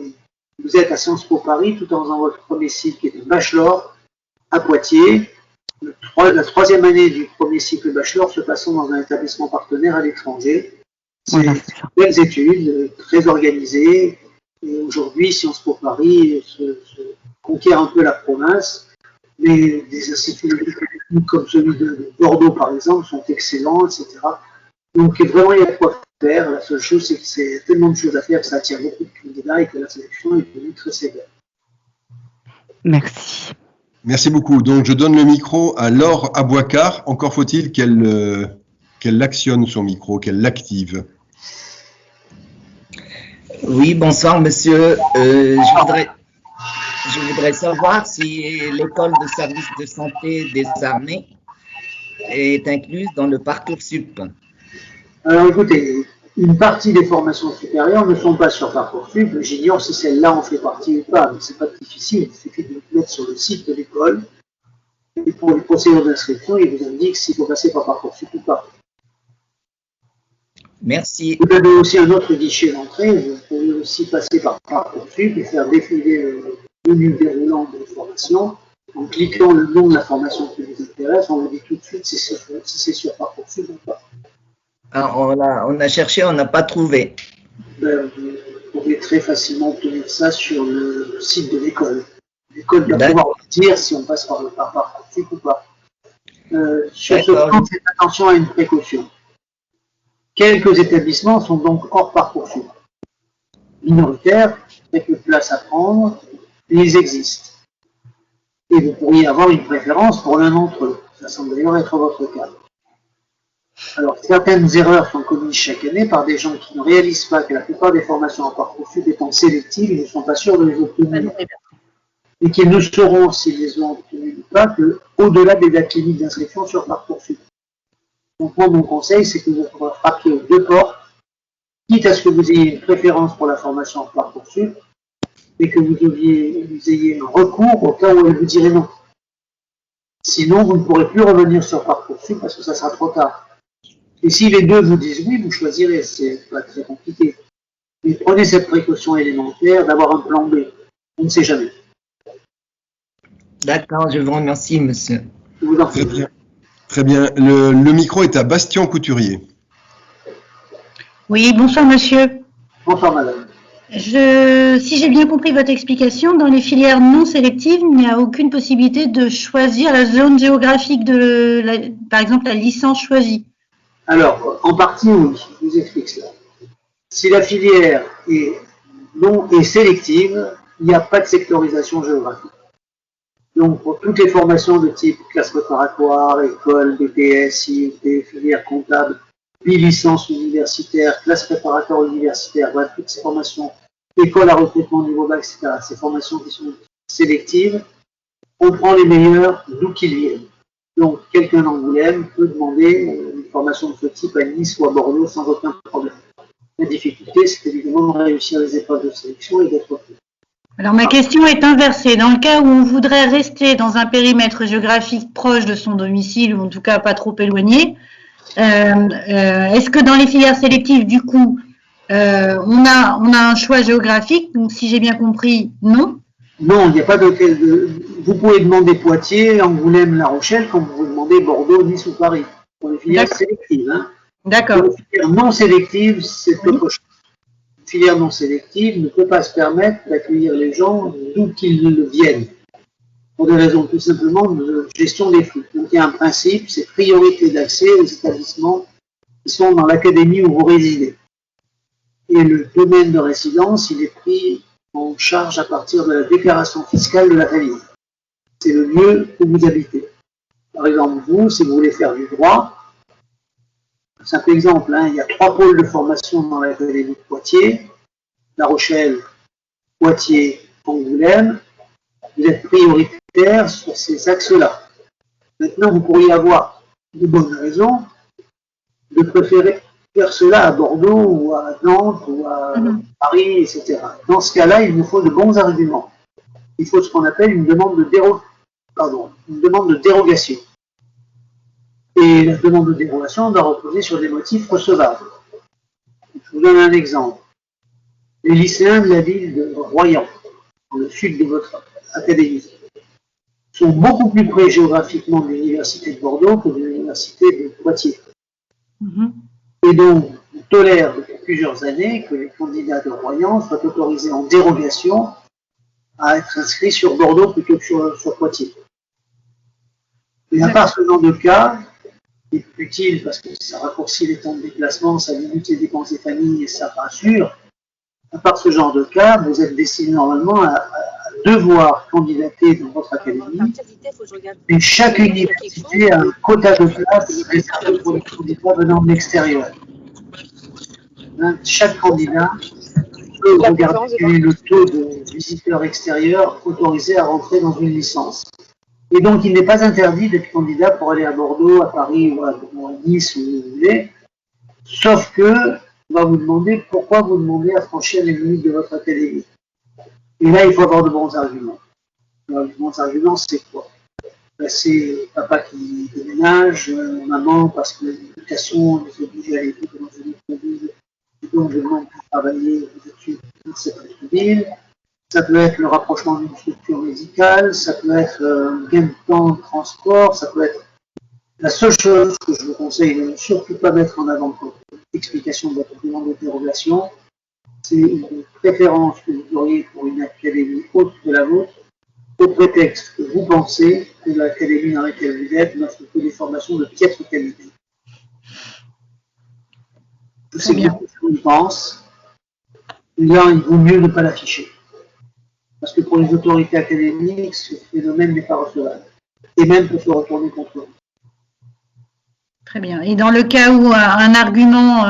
vous êtes à Sciences Po Paris tout en faisant votre premier cycle qui est un bachelor à Poitiers. La 3e année du premier cycle bachelor se passant dans un établissement partenaire à l'étranger. C'est des belles études, très organisées. Et aujourd'hui, Sciences Po Paris se conquiert un peu la province. Mais des instituts comme celui de Bordeaux, par exemple, sont excellents, etc. Donc vraiment, il y a quoi faire. La seule chose, c'est que c'est tellement de choses à faire que ça attire beaucoup de candidats et que la sélection est devenue très sévère. Merci. Merci beaucoup. Donc, je donne le micro à Laure Abouakar. Encore faut-il qu'elle actionne son micro, qu'elle l'active. Oui, bonsoir, monsieur. Je voudrais savoir si l'école de service de santé des armées est incluse dans le Parcoursup. Alors écoutez, une partie des formations supérieures ne sont pas sur Parcoursup. J'ignore si celle-là en fait partie ou pas, mais c'est pas difficile. Il suffit de le mettre sur le site de l'école. Et pour les procédures d'inscription, il vous indique s'il faut passer par Parcoursup ou pas. Merci. Vous avez aussi un autre guichet d'entrée. Vous pouvez aussi passer par Parcoursup et faire défiler le menu déroulant de formation. En cliquant le nom de la formation qui vous intéresse, on vous dit tout de suite si c'est sur Parcoursup ou pas. Alors, on a cherché, on n'a pas trouvé. Vous pouvez très facilement obtenir ça sur le site de l'école. L'école doit pouvoir vous dire si on passe par Parcoursup ou pas. Sur ce point, faites attention à une précaution. Quelques établissements sont donc hors Parcoursup. Minoritaires, avec une place à prendre, ils existent. Et vous pourriez avoir une préférence pour l'un d'entre eux. Ça semble d'ailleurs être votre cas. Alors, certaines erreurs sont commises chaque année par des gens qui ne réalisent pas que la plupart des formations en Parcoursup étant sélectives, ils ne sont pas sûrs de les obtenir. Et qu'ils ne sauront s'ils les ont obtenus ou pas qu'au-delà des dates limites d'inscription sur Parcoursup. Donc, moi, mon conseil, c'est que vous frappiez aux 2 portes, quitte à ce que vous ayez une préférence pour la formation en Parcoursup, et que vous ayez un recours au cas où elle vous dirait non. Sinon, vous ne pourrez plus revenir sur Parcoursup parce que ça sera trop tard. Et si les deux vous disent oui, vous choisirez, c'est pas très compliqué. Mais prenez cette précaution élémentaire d'avoir un plan B. On ne sait jamais. D'accord, je vous remercie, monsieur. Je vous en Très prie. bien. Très bien. Le micro est à Bastien Couturier. Oui, bonsoir monsieur. Bonsoir, madame. Si j'ai bien compris votre explication, dans les filières non sélectives, il n'y a aucune possibilité de choisir la zone géographique par exemple, la licence choisie. Alors, en partie, oui, je vous explique cela. Si la filière est sélective, il n'y a pas de sectorisation géographique. Donc, pour toutes les formations de type classe préparatoire, école, BTS, IUT, filière comptable, bi-licence universitaire, classe préparatoire universitaire, bref, toutes ces formations, école à recrutement niveau bac, etc., ces formations qui sont sélectives, on prend les meilleurs d'où qu'ils viennent. Donc, quelqu'un d'Angoulême peut demander une formation de ce type à Nice ou à Bordeaux sans aucun problème. La difficulté, c'est évidemment de réussir les épreuves de sélection et d'être pris. Alors ma question est inversée. Dans le cas où on voudrait rester dans un périmètre géographique proche de son domicile, ou en tout cas pas trop éloigné, est-ce que dans les filières sélectives, du coup, on a un choix géographique? Donc si j'ai bien compris, non. Non, il n'y a pas de. Vous pouvez demander Poitiers, Angoulême, La Rochelle, comme vous demandez Bordeaux, Nice ou Paris, pour les filières sélectives. Hein. D'accord. Pour les filières non sélectives, c'est autre chose. Une filière non sélective ne peut pas se permettre d'accueillir les gens d'où qu'ils viennent, pour des raisons tout simplement de gestion des flux. Donc il y a un principe, c'est priorité d'accès aux établissements qui sont dans l'académie où vous résidez. Et le domaine de résidence, il est pris en charge à partir de la déclaration fiscale de l'académie. C'est le lieu où vous habitez. Par exemple, vous, si vous voulez faire du droit, un simple exemple, hein, il y a 3 pôles de formation dans l'académie de Poitiers, La Rochelle, Poitiers, Angoulême. Vous êtes prioritaire sur ces axes-là. Maintenant, vous pourriez avoir de bonnes raisons de préférer faire cela à Bordeaux ou à Nantes ou à Paris, etc. Dans ce cas-là, il vous faut de bons arguments. Il faut ce qu'on appelle une demande de dérogation. Et la demande de dérogation doit reposer sur des motifs recevables. Je vous donne un exemple. Les lycéens de la ville de Royan, dans le sud de votre académie, sont beaucoup plus près géographiquement de l'université de Bordeaux que de l'université de Poitiers. Et donc, on tolère depuis plusieurs années que les candidats de Royan soient autorisés en dérogation à être inscrits sur Bordeaux plutôt que sur Poitiers. Et à part ce genre de cas, qui est utile parce que ça raccourcit les temps de déplacement, ça limite les dépenses des familles et ça rassure, à part ce genre de cas, vous êtes destiné normalement à devoir candidater dans votre académie, et chaque université a un quota de place réservé pour les candidats venant de l'extérieur. Hein, chaque candidat peut regarder quel est le taux de visiteurs extérieurs autorisés à rentrer dans une licence. Et donc, il n'est pas interdit d'être candidat pour aller à Bordeaux, à Paris ou à Nice, où vous voulez, sauf que on va vous demander pourquoi vous demandez à franchir les limites de votre académie. Et là, il faut avoir de bons arguments. Alors, les bons arguments, c'est quoi? Ben, c'est papa qui déménage, maman parce que l'éducation les oblige à aller dans une autre ville, et donc je demande de travailler aux études dans cette autre ville. Ça peut être le rapprochement d'une structure médicale, ça peut être un gain de temps de transport, ça peut être la seule chose que je vous conseille de ne surtout pas mettre en avant pour l'explication de votre demande d'interrogation, c'est une préférence que vous auriez pour une académie autre que la vôtre, au prétexte que vous pensez que l'académie dans laquelle vous êtes n'offre que des formations de piètre qualité. Je sais bien ce qu'on pense, et là, il vaut mieux ne pas l'afficher. Parce que pour les autorités académiques, ce phénomène n'est pas recevable. Et même peut se retourner contre eux. Très bien. Et dans le cas où un argument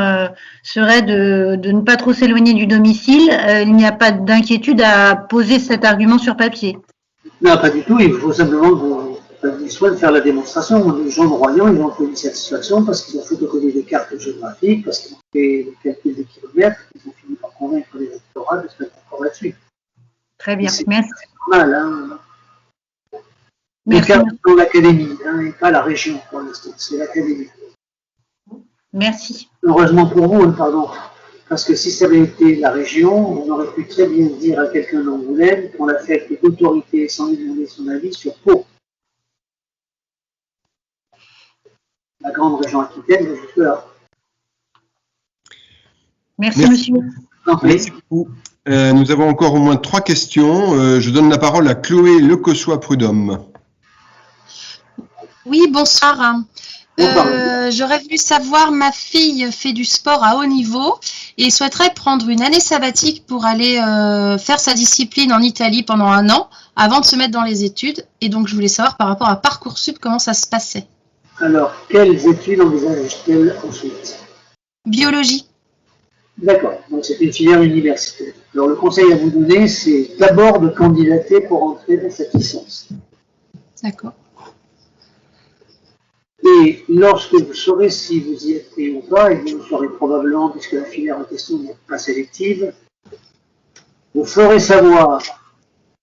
serait de ne pas trop s'éloigner du domicile, il n'y a pas d'inquiétude à poser cet argument sur papier? Non, pas du tout. Il faut simplement que vous preniez soin de faire la démonstration. Les gens de Royan, ils ont fait une satisfaction parce qu'ils ont photocopié des cartes géographiques, parce qu'ils ont fait le calcul des kilomètres, ils ont fini par convaincre les électorats de se mettre d'accord là-dessus. Très bien, merci. C'est normal, hein. Merci. Les cartes dans l'académie, hein, et pas la région pour l'instant, c'est l'académie. Merci. Heureusement pour vous, pardon. Parce que si ça avait été la région, on aurait pu très bien dire à quelqu'un d'Angoulême qu'on l'affecte d'autorité sans lui demander son avis sur Pau. La grande région Aquitaine, je suis là. Merci, monsieur. Merci beaucoup. Nous avons encore au moins 3 questions. Je donne la parole à Chloé Lecossois-Prudhomme. Oui, bonsoir. J'aurais voulu savoir, ma fille fait du sport à haut niveau et souhaiterait prendre une année sabbatique pour aller faire sa discipline en Italie pendant 1 an avant de se mettre dans les études. Et donc, je voulais savoir par rapport à Parcoursup comment ça se passait. Alors, quelles études envisage-t-elle ensuite? Biologie. D'accord, donc c'est une filière universitaire. Alors, le conseil à vous donner, c'est d'abord de candidater pour entrer dans cette licence. D'accord. Et lorsque vous saurez si vous y êtes pris ou pas, et vous le saurez probablement puisque la filière en question n'est pas sélective, vous ferez savoir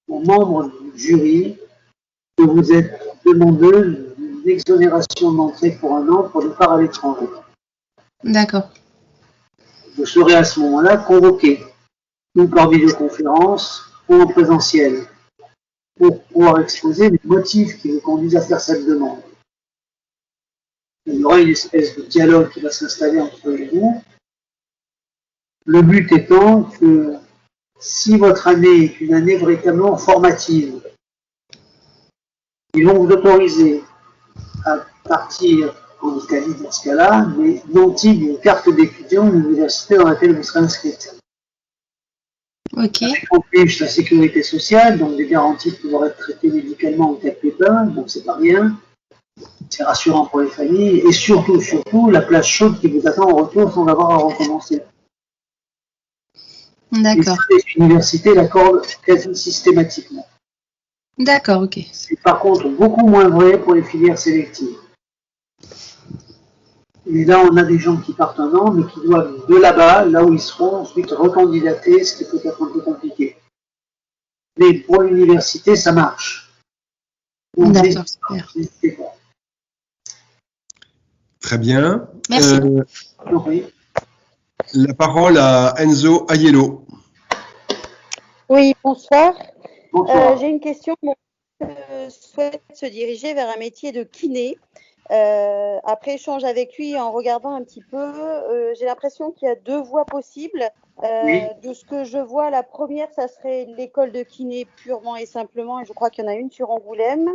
aux membres du jury que vous êtes demandeuse d'une exonération d'entrée pour 1 an pour départ à l'étranger. D'accord. Vous serez à ce moment-là convoqué, ou par vidéoconférence, ou en présentiel, pour pouvoir exposer les motifs qui vous conduisent à faire cette demande. Il y aura une espèce de dialogue qui va s'installer entre vous. Le but étant que si votre année est une année véritablement formative, ils vont vous autoriser à partir en Italie dans ce cas-là, mais non-il d'une carte d'étudiant de l'université dans laquelle vous serez inscrite. Ok. En plus, la sécurité sociale, donc des garanties de pouvoir être traité médicalement en cas de pépin, donc c'est pas rien. C'est rassurant pour les familles et surtout, la place chaude qui vous attend en retour sans avoir à recommencer. D'accord. Et les universités l'accordent quasi systématiquement. D'accord, ok. C'est par contre beaucoup moins vrai pour les filières sélectives. Et là, on a des gens qui partent 1 an, mais qui doivent de là-bas, là où ils seront, ensuite recandidater, ce qui peut être un peu compliqué. Mais pour l'université, ça marche. Donc, d'accord, n'hésitez pas. Très bien. Merci. Oui. La parole à Enzo Aiello. Oui, bonsoir. Bonsoir. J'ai une question. Mon fils souhaite se diriger vers un métier de kiné. Après échange avec lui, en regardant un petit peu, j'ai l'impression qu'il y a 2 voies possibles. Oui. De ce que je vois, la première, ça serait l'école de kiné purement et simplement, et je crois qu'il y en a une sur Angoulême.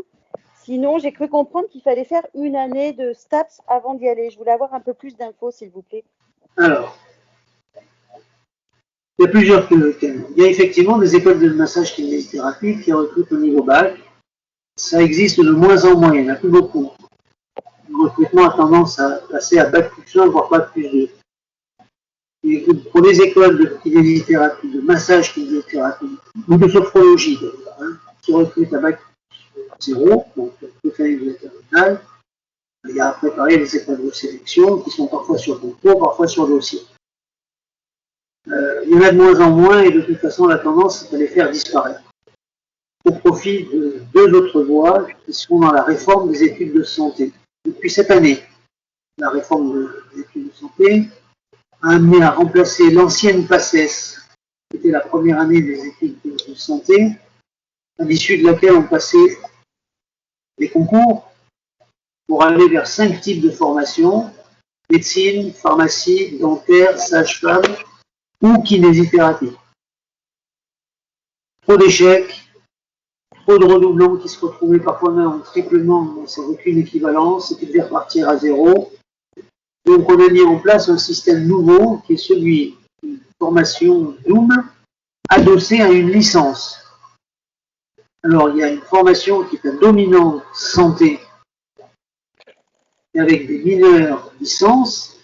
Sinon, j'ai cru comprendre qu'il fallait faire 1 année de STAPS avant d'y aller. Je voulais avoir un peu plus d'infos, s'il vous plaît. Alors, il y a plusieurs thèmes. Il y a effectivement des écoles de massage kinésithérapie qui recrutent au niveau bac. Ça existe de moins en moins, il n'y en a plus beaucoup. Le recrutement a tendance à passer à bac plus 1, voire bac plus 2. Et pour les écoles de kinésithérapie, de massage kinésithérapie, ou de sophrologie d'ailleurs, qui recrutent à bac 0, donc toute l'année de la terminale, il y a à préparer les écoles de sélection qui sont parfois sur concours, parfois sur dossier. Il y en a de moins en moins et de toute façon la tendance c'est à les faire disparaître. Au profit de 2 autres voies qui sont dans la réforme des études de santé. Depuis cette année, la réforme des études de santé a amené à remplacer l'ancienne PACES, qui était la première année des études de santé, à l'issue de laquelle on passait des concours pour aller vers 5 types de formations: médecine, pharmacie, dentaire, sage-femme ou kinésithérapie. Trop d'échecs, trop de redoublants qui se retrouvaient parfois même en triplement sans aucune équivalence et qui devaient repartir à 0. Donc on a mis en place un système nouveau qui est celui d'une formation double adossée à une licence. Alors il y a une formation qui est à dominante santé et avec des mineurs licences,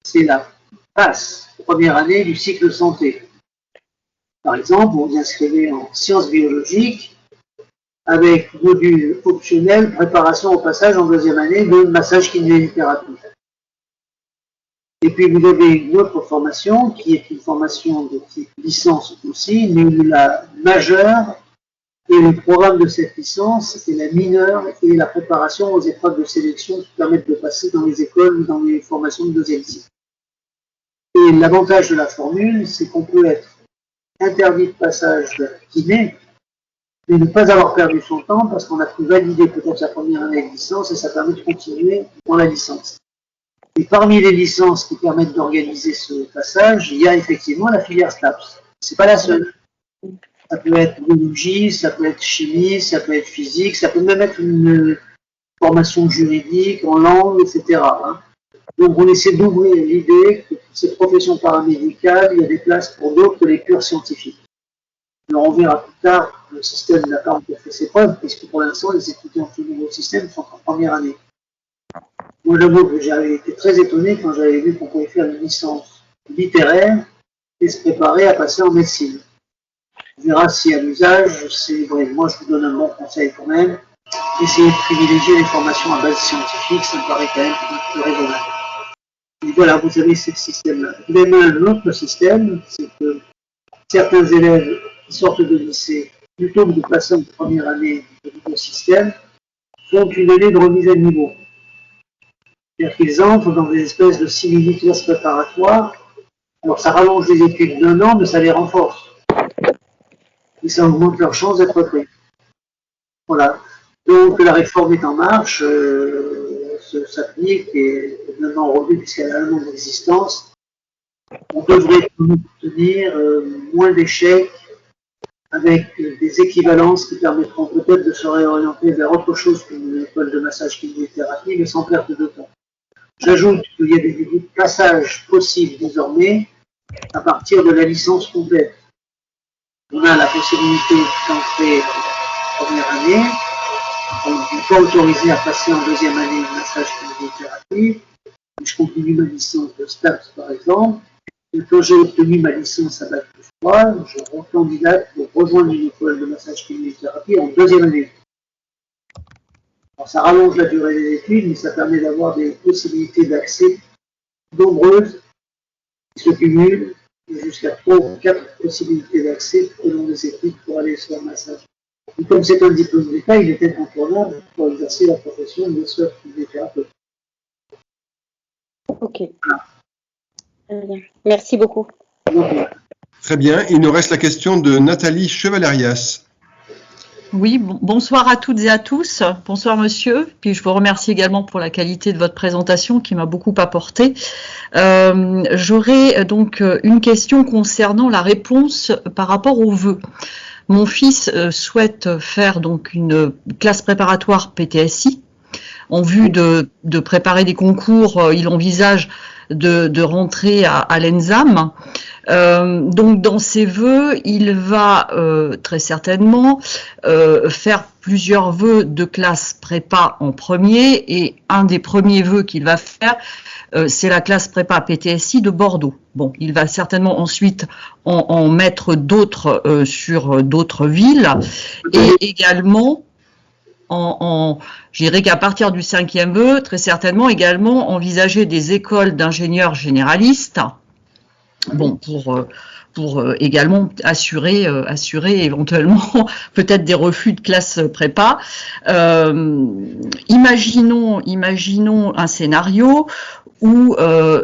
c'est la PASS, première année du cycle santé. Par exemple, vous vous inscrivez en sciences biologiques avec module optionnel préparation au passage en 2e année de massage kinésithérapie. Et puis vous avez une autre formation qui est une formation de type licence aussi, mais où la majeure et le programme de cette licence c'est la mineure et la préparation aux épreuves de sélection qui permettent de passer dans les écoles ou dans les formations de 2e cycle. Et l'avantage de la formule, c'est qu'on peut être interdit de passage de kiné, mais ne pas avoir perdu son temps parce qu'on a pu valider peut-être sa première année de licence et ça permet de continuer dans la licence. Et parmi les licences qui permettent d'organiser ce passage, il y a effectivement la filière STAPS. C'est pas la seule. Ça peut être biologie, ça peut être chimie, ça peut être physique, ça peut même être une formation juridique, en langue, etc. Donc on essaie d'ouvrir l'idée que ces professions paramédicales, il y a des places pour d'autres que les purs scientifiques. Alors on verra plus tard, le système n'a pas encore fait ses preuves, puisque pour l'instant les étudiants du nouveau système sont en première année. Moi j'avoue que j'avais été très étonné quand j'avais vu qu'on pouvait faire une licence littéraire et se préparer à passer en médecine. On verra si à l'usage, c'est vrai. Moi je vous donne un bon conseil quand même. Essayez de privilégier les formations à base scientifique, ça me paraît quand même plus raisonnable. Et voilà, vous avez ce système-là. Vous avez un autre système, c'est que certains élèves qui sortent de lycée, plutôt que de passer en première année de nouveau système, font une année de remise à niveau. C'est-à-dire qu'ils entrent dans des espèces de simili-classes préparatoires. Alors ça rallonge les études d'un an, mais ça les renforce. Et ça augmente leur chance d'être pris. Voilà. Donc la réforme est en marche, s'applique et est maintenant revue puisqu'elle a un an d'existence. On devrait obtenir moins d'échecs avec des équivalences qui permettront peut-être de se réorienter vers autre chose qu'une école de massage kinésithérapie, mais sans perte de temps. J'ajoute qu'il y a des passages possibles désormais à partir de la licence complète. On a la possibilité d'entrer en première année. On n'est pas autorisé à passer en deuxième année de massage kinésithérapie. Je continue ma licence de STAPS par exemple. Et quand j'ai obtenu ma licence à Bac plus 3, je recandidate pour rejoindre une école de massage kinésithérapie en deuxième année. Alors, ça rallonge la durée des études, mais ça permet d'avoir des possibilités d'accès nombreuses qui se cumulent jusqu'à 3 ou 4 possibilités d'accès selon les études pour aller se faire massage. Et comme c'est un diplôme d'État, il est incontournable pour exercer la profession de kinésithérapeute. Ok. Très bien. Merci beaucoup. Très bien. Il nous reste la question de Nathalie Chevalerias. Oui, bonsoir à toutes et à tous. Bonsoir monsieur. Puis je vous remercie également pour la qualité de votre présentation qui m'a beaucoup apporté. J'aurais donc une question concernant la réponse par rapport aux vœux. Mon fils souhaite faire donc une classe préparatoire PTSI. En vue de préparer des concours, il envisage de rentrer à l'ENSAM. Donc dans ses vœux, il va très certainement faire plusieurs vœux de classe prépa en premier, et un des premiers vœux qu'il va faire, c'est la classe prépa PTSI de Bordeaux. Bon, il va certainement ensuite en mettre d'autres sur d'autres villes, et également je dirais qu'à partir du 5e vœu, très certainement également envisager des écoles d'ingénieurs généralistes, bon, pour également assurer éventuellement peut-être des refus de classe prépa. Imaginons un scénario où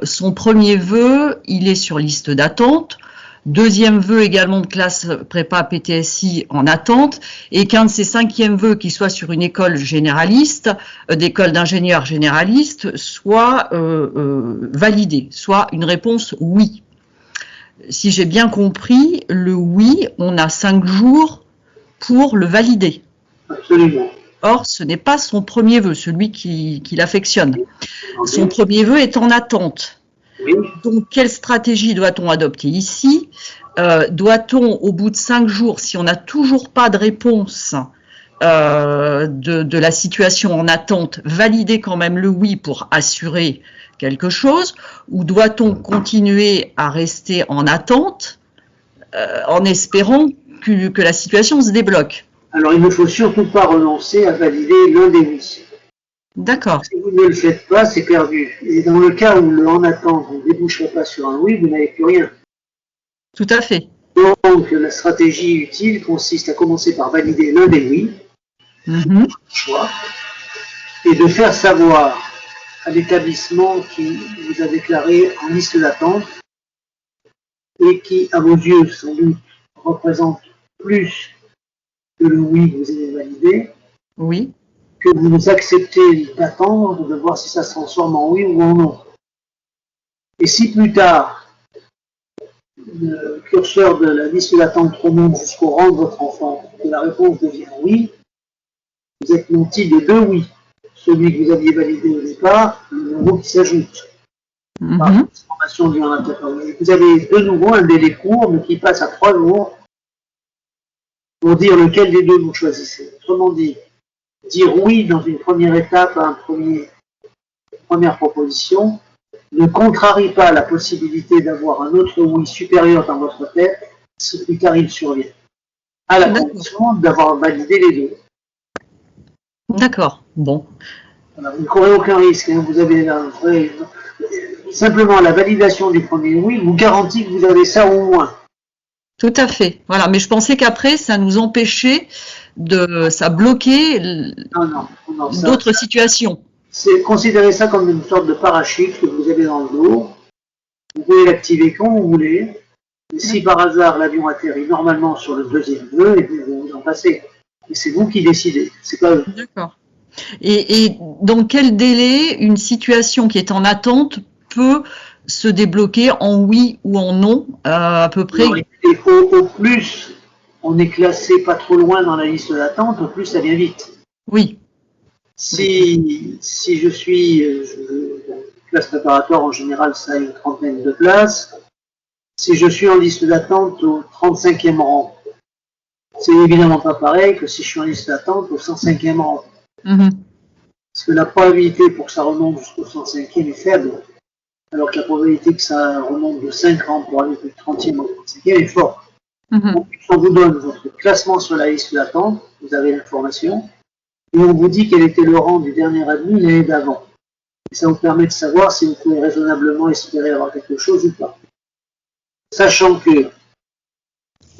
son premier vœu, il est sur liste d'attente. Deuxième vœu également de classe prépa PTSI en attente, et qu'un de ses 5e vœux qui soit sur une école généraliste, d'école d'ingénieurs généralistes, soit validé, soit une réponse oui. Si j'ai bien compris, le oui, on a 5 jours pour le valider. Absolument. Or, ce n'est pas son premier vœu, celui qu'il affectionne. Son premier vœu est en attente. Donc, quelle stratégie doit-on adopter ici? Doit-on, au bout de 5 jours, si on n'a toujours pas de réponse de la situation en attente, valider quand même le oui pour assurer quelque chose, ou doit-on continuer à rester en attente en espérant que la situation se débloque? Alors, il ne faut surtout pas renoncer à valider l'un des oui. D'accord. Si vous ne le faites pas, c'est perdu. Et dans le cas où le en attente, vous ne déboucherez pas sur un oui, vous n'avez plus rien. Tout à fait. Donc, la stratégie utile consiste à commencer par valider l'un des oui, choix, et de faire savoir à l'établissement qui vous a déclaré en liste d'attente et qui, à vos yeux, sans doute, représente plus que le oui que vous avez validé, Oui. que vous acceptez d'attendre, de voir si ça se transforme en oui ou en non. Et si plus tard, le curseur de la liste d'attente remonte jusqu'au rang de votre enfant, et la réponse devient oui, vous êtes menti de deux oui. Celui que vous aviez validé au départ, le nouveau qui s'ajoute. Par transformation du vous avez de nouveau un délai court, mais qui passe à 3 jours pour dire lequel des deux vous choisissez. Autrement dit, dire oui dans une première étape à une première proposition ne contrarie pas la possibilité d'avoir un autre oui supérieur dans votre tête si plus tard il survient, à la condition d'avoir validé les deux. D'accord, bon. Voilà, vous ne courez aucun risque, hein, vous avez simplement la validation du premier oui vous garantit que vous avez ça au moins. Tout à fait. Voilà, mais je pensais qu'après, ça nous empêchait ça bloquait d'autres situations. Considérez ça comme une sorte de parachute que vous avez dans le dos. Vous pouvez l'activer quand vous voulez. Et si par hasard l'avion atterrit normalement sur le deuxième vœu, et vous en passez. Et c'est vous qui décidez. C'est pas eux. D'accord. Et dans quel délai une situation qui est en attente peut se débloquer en oui ou en non, à peu près? Au plus on est classé pas trop loin dans la liste d'attente, au plus ça vient vite. Oui. Si je suis classe préparatoire, en général, ça a une trentaine de places. Si je suis en liste d'attente au 35e rang, c'est évidemment pas pareil que si je suis en liste d'attente au 105e rang. Parce que la probabilité pour que ça remonte jusqu'au 105e est faible, alors que la probabilité que ça remonte de 5 rangs pour aller du 30e au 35e est forte. Donc, on vous donne votre classement sur la liste d'attente, vous avez l'information, et on vous dit quel était le rang du dernier admis l'année d'avant. Et ça vous permet de savoir si vous pouvez raisonnablement espérer avoir quelque chose ou pas. Sachant que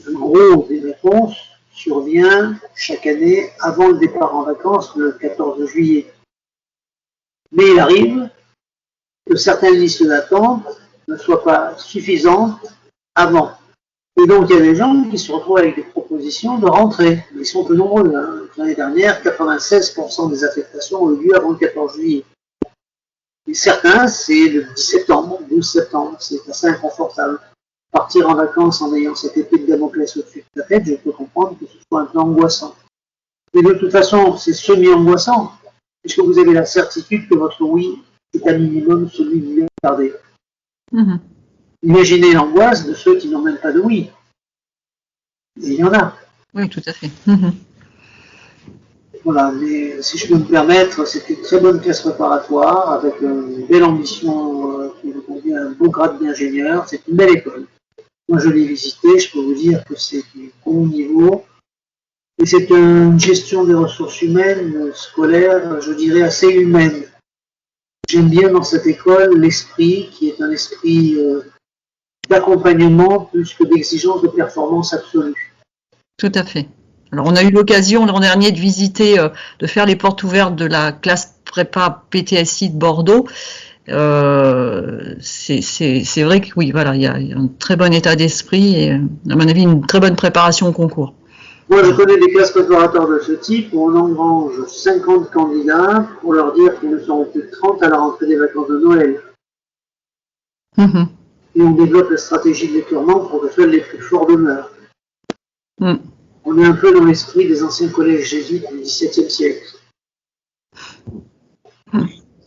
le gros des réponses survient chaque année avant le départ en vacances, le 14 juillet. Mais il arrive que certaines listes d'attente ne soient pas suffisantes avant. Et donc il y a des gens qui se retrouvent avec des propositions de rentrée. Ils sont peu nombreux. Hein. L'année dernière, 96% des affectations ont eu lieu avant le 14 juillet. Et certains, c'est le 10 septembre, 12 septembre. C'est assez inconfortable. Partir en vacances en ayant cette épée de Damoclès au-dessus de la tête, je peux comprendre que ce soit un peu angoissant. Mais de toute façon, c'est semi-angoissant, puisque vous avez la certitude que votre oui est à minimum celui que vous voulez garder. Imaginez l'angoisse de ceux qui n'ont même pas de oui. Et il y en a. Oui, tout à fait. Voilà, mais si je peux me permettre, c'est une très bonne classe préparatoire, avec une belle ambition qui vous convient, un beau grade d'ingénieur. C'est une belle école. Moi, je l'ai visité, je peux vous dire que c'est du bon niveau. Et c'est une gestion des ressources humaines, scolaires, je dirais assez humaine. J'aime bien dans cette école l'esprit qui est un esprit d'accompagnement plus que d'exigence de performance absolue. Tout à fait. Alors, on a eu l'occasion l'an dernier de visiter, de faire les portes ouvertes de la classe prépa PTSI de Bordeaux. C'est vrai que oui, voilà, il y a un très bon état d'esprit et, à mon avis, une très bonne préparation au concours. Moi, je connais des classes préparatoires de ce type où on engrange 50 candidats pour leur dire qu'ils ne seront plus que 30 à la rentrée des vacances de Noël. Et on développe la stratégie de l'éclairement pour que seuls les plus forts demeurent. On est un peu dans l'esprit des anciens collèges jésuites du XVIIe siècle.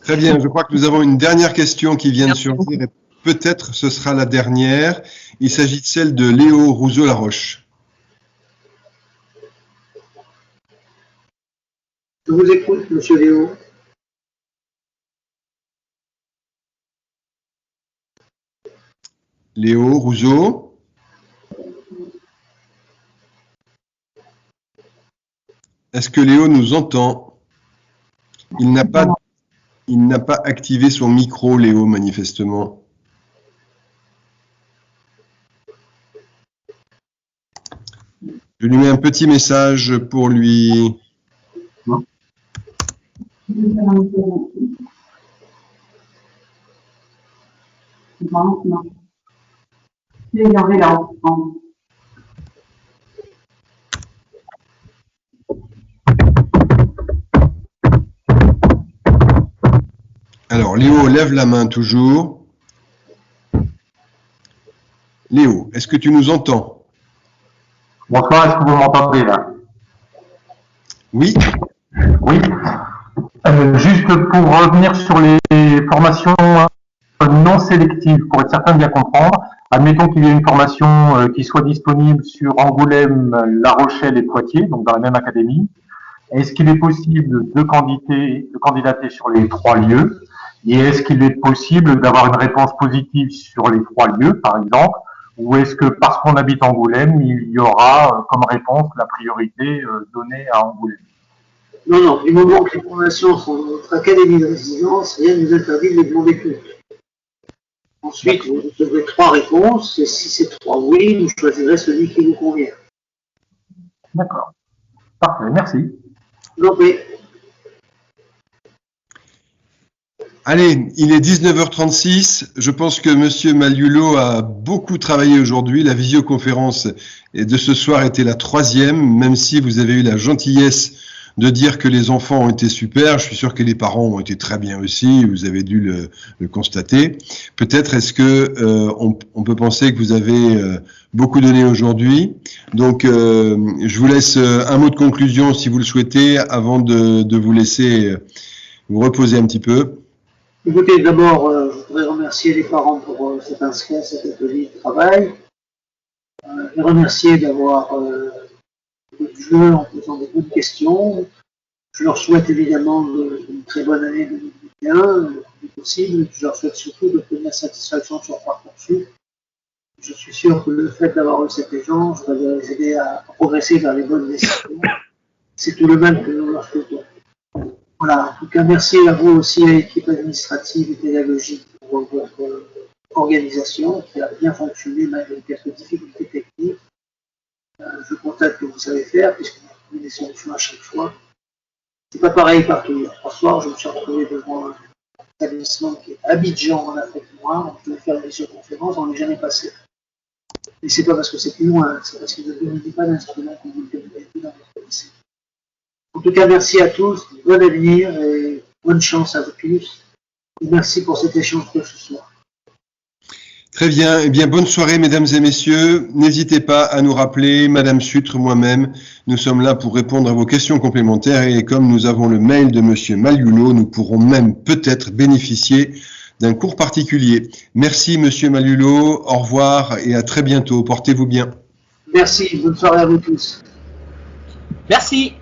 Très bien, je crois que nous avons une dernière question qui vient de surgir et peut-être ce sera la dernière. Il s'agit de celle de Léo Rousseau-Laroche. Je vous écoute, monsieur Léo. Léo Rousseau. Est-ce que Léo nous entend? Il n'a pas activé son micro, Léo, manifestement. Je lui mets un petit message pour lui... Alors, Léo, lève la main toujours. Léo, est-ce que tu nous entends? Bonsoir, est-ce que vous m'entendez là? Oui. Oui. Juste pour revenir sur les formations non sélectives, pour être certain de bien comprendre, admettons qu'il y ait une formation qui soit disponible sur Angoulême, La Rochelle et Poitiers, donc dans la même académie. Est-ce qu'il est possible de candidater sur les 3 lieux? Et est-ce qu'il est possible d'avoir une réponse positive sur les 3 lieux, par exemple? Ou est-ce que parce qu'on habite Angoulême, il y aura comme réponse la priorité donnée à Angoulême? Non, non, du moment que les formations sont dans notre académie de résidence, rien ne nous interdit de les demander toutes. Ensuite, vous recevrez 3 réponses, et si c'est 3 oui, vous choisirez celui qui vous convient. D'accord. Parfait, merci. Donc, oui. Allez, il est 19h36. Je pense que Monsieur Malliulot a beaucoup travaillé aujourd'hui. La visioconférence de ce soir était la 3e, même si vous avez eu la gentillesse de dire que les enfants ont été super. Je suis sûr que les parents ont été très bien aussi. Vous avez dû le constater. Peut-être est-ce que on peut penser que vous avez beaucoup donné aujourd'hui. Donc, je vous laisse un mot de conclusion si vous le souhaitez, avant de vous laisser vous reposer un petit peu. Écoutez, d'abord, je voudrais remercier les parents pour cet inscrit à cet atelier de travail. Les remercier d'avoir joué en posant des bonnes questions. Je leur souhaite évidemment une très bonne année 2021, le plus possible. Je leur souhaite surtout d'obtenir satisfaction sur Parcoursup. Je suis sûr que le fait d'avoir eu cet échange va les aider à progresser vers les bonnes décisions. C'est tout le mal que nous leur souhaitons. Voilà, en tout cas, merci à vous aussi, à l'équipe administrative et pédagogique, pour votre organisation qui a bien fonctionné malgré quelques difficultés techniques. Je constate que vous savez faire, puisque vous trouvez des solutions à chaque fois. C'est pas pareil partout. Il y a 3 soirs, je me suis retrouvé devant un établissement qui est à Abidjan, en Afrique noire. On devait faire une visioconférence, on n'est jamais passé. Et c'est pas parce que c'est plus loin, c'est parce que vous ne donnez pas d'instrument qu'on vous le donne dans votre lycée. En tout cas, merci à tous, bon avenir et bonne chance à vous tous. Et merci pour cet échange de ce soir. Très bien. Eh bien, bonne soirée, mesdames et messieurs. N'hésitez pas à nous rappeler, Madame Sutre, moi-même. Nous sommes là pour répondre à vos questions complémentaires et comme nous avons le mail de Monsieur Malliulot, nous pourrons même peut-être bénéficier d'un cours particulier. Merci, Monsieur Malliulot. Au revoir et à très bientôt. Portez-vous bien. Merci. Bonne soirée à vous tous. Merci.